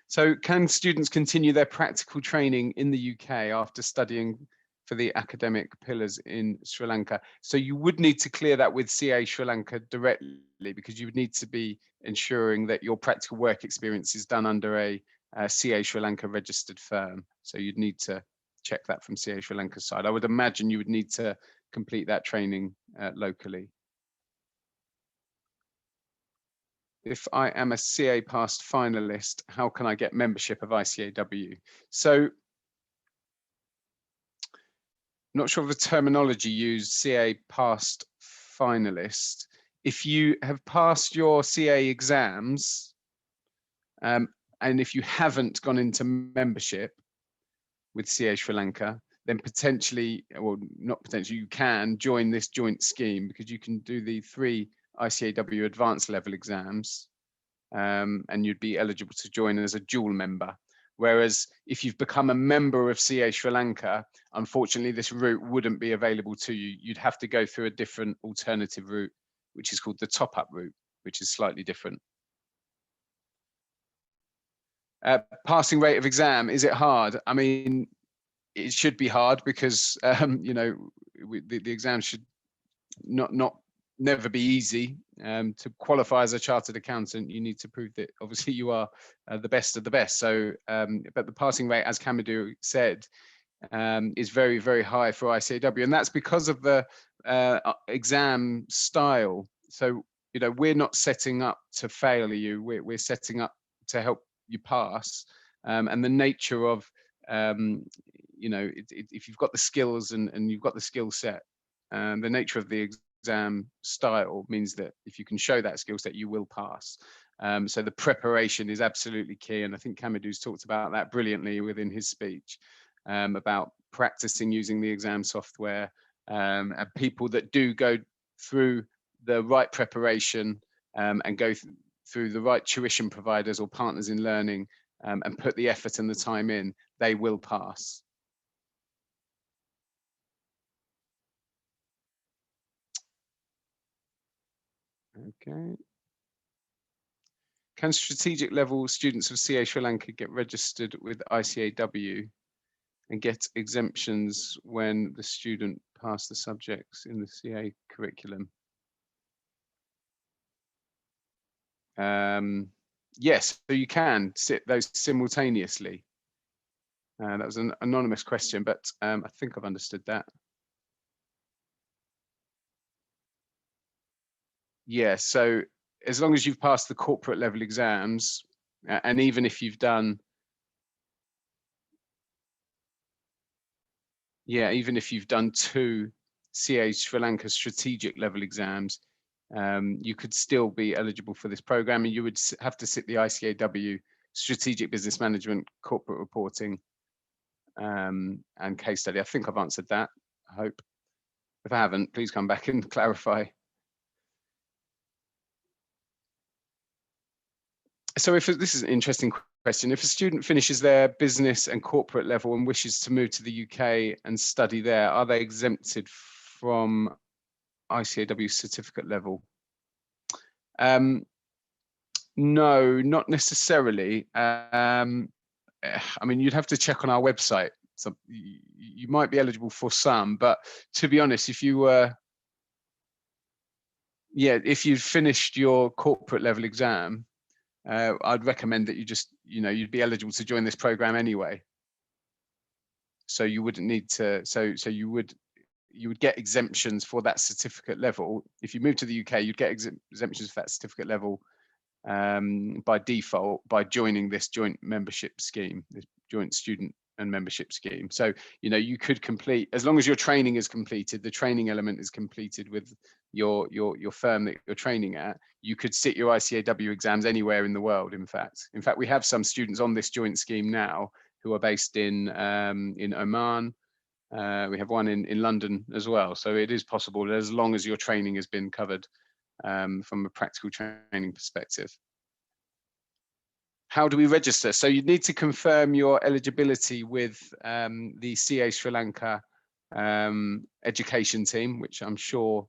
Speaker 2: So can students continue their practical training in the UK after studying for the academic pillars in Sri Lanka? So you would need to clear that with CA Sri Lanka directly, because you would need to be ensuring that your practical work experience is done under a CA Sri Lanka registered firm. So you'd need to check that from CA Sri Lanka's side. I would imagine you would need to complete that training locally. If I am a CA past finalist, how can I get membership of ICAEW? So, not sure of the terminology used, CA past finalist. If you have passed your CA exams, and if you haven't gone into membership with CA Sri Lanka, then potentially, well, not potentially, you can join this joint scheme, because you can do the 3 ICAEW advanced level exams, and you'd be eligible to join as a dual member. Whereas if you've become a member of CA Sri Lanka, unfortunately, this route wouldn't be available to you. You'd have to go through a different alternative route, which is called the top-up route, which is slightly different. Passing rate of exam, is it hard? I mean, it should be hard, because you know, the exam should never be easy. To qualify as a chartered accountant, you need to prove that obviously you are the best of the best. So, but the passing rate, as Kamadu said, is very, very high for ICAEW, and that's because of the exam style. So, you know, we're not setting up to fail you. We're setting up to help you pass, and the nature of you know, if you've got the skills and you've got the skill set, the nature of the exam style means that if you can show that skill set, you will pass. So the preparation is absolutely key, and I think Kamadu's talked about that brilliantly within his speech, about practicing using the exam software, and people that do go through the right preparation and go through the right tuition providers or partners in learning, and put the effort and the time in, they will pass. Okay. Can strategic level students of CA Sri Lanka get registered with ICAEW? and get exemptions when the student passed the subjects in the CA curriculum? Yes, so you can sit those simultaneously. That was an anonymous question, but I think I've understood that. Yeah, so as long as you've passed the corporate level exams, and even if you've done, yeah, even if you've done 2 CA Sri Lanka strategic level exams, you could still be eligible for this program, and you would have to sit the ICAEW strategic business management, corporate reporting, and case study. I think I've answered that, I hope. If I haven't, please come back and clarify. So if this is an interesting question, if a student finishes their business and corporate level and wishes to move to the UK and study there, are they exempted from ICAEW certificate level? No, not necessarily. I mean, you'd have to check on our website. So you might be eligible for some, but to be honest, if you were, yeah, if you'd finished your corporate level exam, I'd recommend that you just, you'd be eligible to join this program anyway. So you wouldn't need to, so you would get exemptions for that certificate level. If you move to the UK, you'd get exemptions for that certificate level by default by joining this joint membership scheme, this joint student and membership scheme. So, you could complete, as long as your training is completed, the training element is completed with your firm that you're training at, you could sit your ICAEW exams anywhere in the world. In fact, we have some students on this joint scheme now who are based in Oman. We have one in London as well. So it is possible, as long as your training has been covered from a practical training perspective. How do we register? So you need to confirm your eligibility with the CA Sri Lanka education team, which I'm sure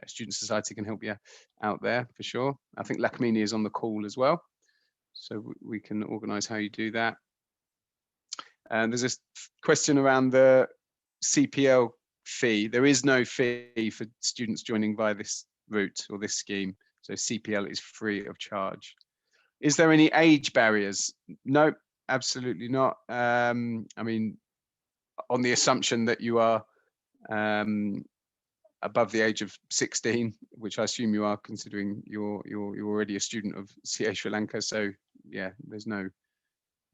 Speaker 2: Student Society can help you out there for sure. I think Lakmini is on the call as well, so we can organise how you do that. And there's a question around the CPL fee. There is no fee for students joining via this route or this scheme. So CPL is free of charge. Is there any age barriers? No, absolutely not. I mean, on the assumption that you are above the age of 16, which I assume you are, considering you're already a student of CA Sri Lanka. So yeah, there's no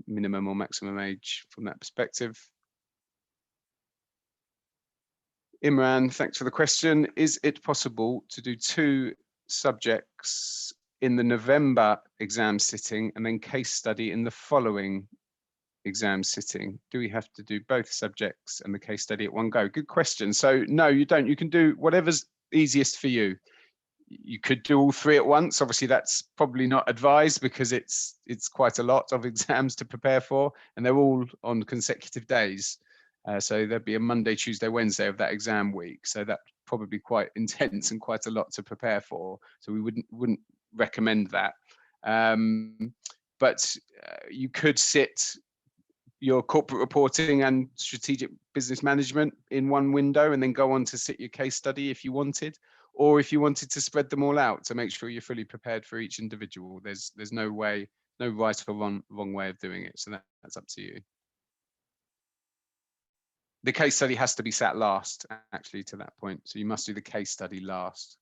Speaker 2: minimum or maximum age from that perspective. Imran, thanks for the question. Is it possible to do 2 subjects in the November exam sitting and then case study in the following exam sitting? Do we have to do both subjects and the case study at one go? Good question. So no, you don't. You can do whatever's easiest for you. You could do all 3 at once. Obviously, that's probably not advised because it's quite a lot of exams to prepare for, and they're all on consecutive days. So there'd be a Monday, Tuesday, Wednesday of that exam week. So that's probably quite intense and quite a lot to prepare for. So we wouldn't recommend that. But you could sit your corporate reporting and strategic business management in one window and then go on to sit your case study if you wanted, or if you wanted to spread them all out to make sure you're fully prepared for each individual. There's no right or wrong way of doing it. So that's up to you. The case study has to be sat last, actually, to that point. So you must do the case study last.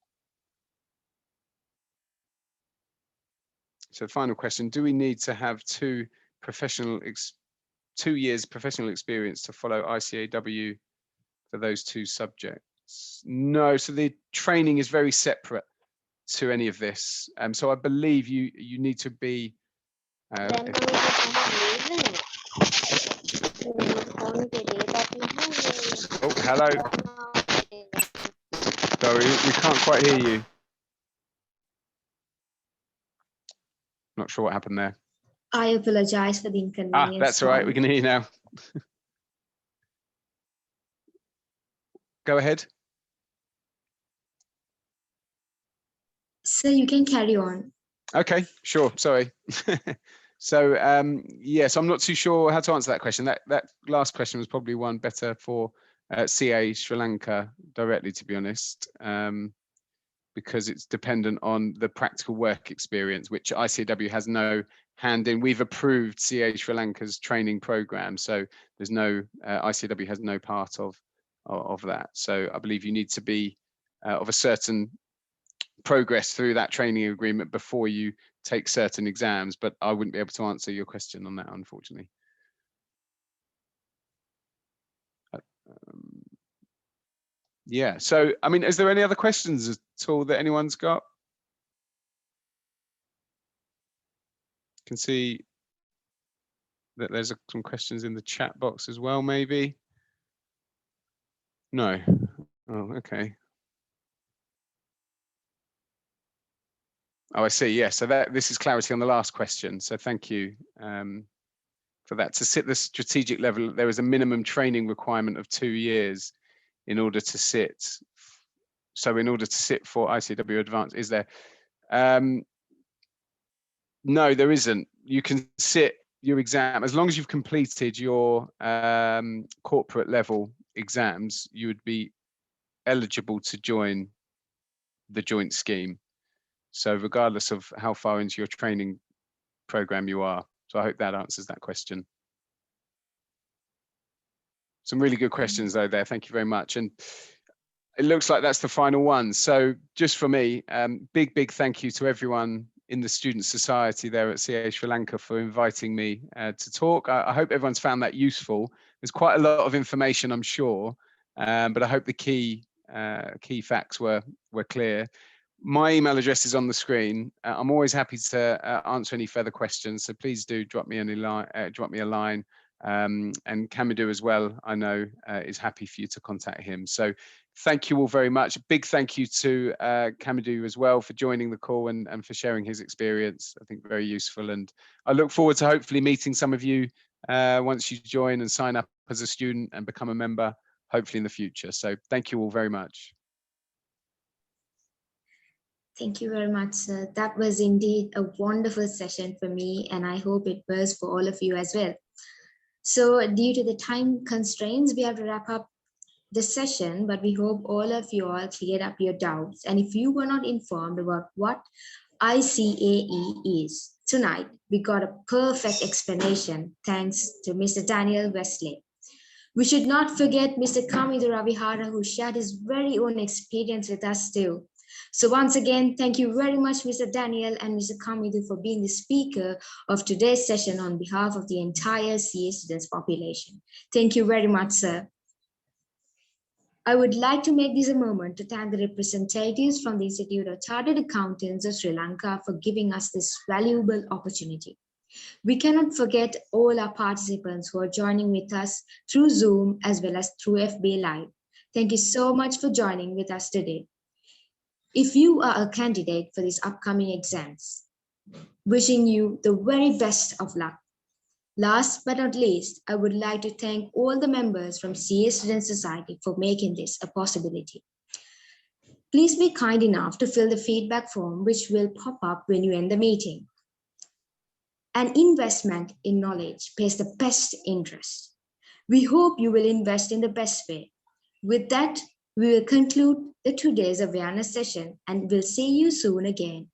Speaker 2: So final question, do we need to have 2 years professional experience to follow ICAEW for those 2 subjects? No, so the training is very separate to any of this. So I believe you need to be oh, hello. Sorry, we can't quite hear you. Not sure what happened there.
Speaker 1: I apologize for the inconvenience.
Speaker 2: That's all right. We can hear you now. Go ahead.
Speaker 1: So you can carry on.
Speaker 2: Okay, sure. Sorry. So yes, I'm not too sure how to answer that question. That last question was probably one better for CA Sri Lanka directly, to be honest, because it's dependent on the practical work experience, which ICAEW has no hand in. We've approved CA Sri Lanka's training program, so there's no ICAEW has no part of that. So I believe you need to be of a certain progress through that training agreement before you take certain exams, but I wouldn't be able to answer your question on that, unfortunately. Yeah, so I mean, is there any other questions at all that anyone's got? Can see that there's some questions in the chat box as well, maybe. No. Oh, okay. Oh, I see. Yes. So this is clarity on the last question. So thank you for that. To sit the strategic level, there is a minimum training requirement of 2 years in order to sit. So in order to sit for ICAEW Advanced, is there? No, there isn't. You can sit your exam as long as you've completed your corporate level exams. You would be eligible to join the joint scheme. So regardless of how far into your training program you are. So I hope that answers that question. Some really good questions though there. Thank you very much. And it looks like that's the final one. So just for me, big thank you to everyone in the Student Society there at CA Sri Lanka for inviting me to talk. I hope everyone's found that useful. There's quite a lot of information, I'm sure, but I hope the key facts were clear. My email address is on the screen. I'm always happy to answer any further questions, so please do drop me a line. And Kamadu as well, I know, is happy for you to contact him. So thank you all very much. Big thank you to Kamadu as well for joining the call and for sharing his experience. I think very useful. And I look forward to hopefully meeting some of you once you join and sign up as a student and become a member, hopefully in the future. So thank you all very much.
Speaker 1: Thank you very much, sir. That was indeed a wonderful session for me, and I hope it was for all of you as well. So due to the time constraints, we have to wrap up the session, but we hope all of you all cleared up your doubts. And if you were not informed about what ICAE is, tonight we got a perfect explanation thanks to Mr. Daniel Wesley. We should not forget Mr. Kamidu Ravihara, who shared his very own experience with us too. So once again, thank you very much, Mr. Daniel and Mr. Kamidu, for being the speaker of today's session on behalf of the entire CA students population. Thank you very much, sir. I would like to make this a moment to thank the representatives from the Institute of Chartered Accountants of Sri Lanka for giving us this valuable opportunity. We cannot forget all our participants who are joining with us through Zoom as well as through FB Live. Thank you so much for joining with us today. If you are a candidate for these upcoming exams, wishing you the very best of luck. Last but not least, I would like to thank all the members from CA Student Society for making this a possibility. Please be kind enough to fill the feedback form which will pop up when you end the meeting. An investment in knowledge pays the best interest. We hope you will invest in the best way. With that, we will conclude the today's awareness session and we'll see you soon again.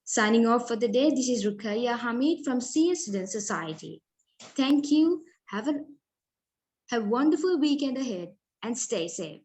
Speaker 1: Signing off for the day, this is Ruqayya Hamid from CA Student Society. Thank you. Have a wonderful weekend ahead and stay safe.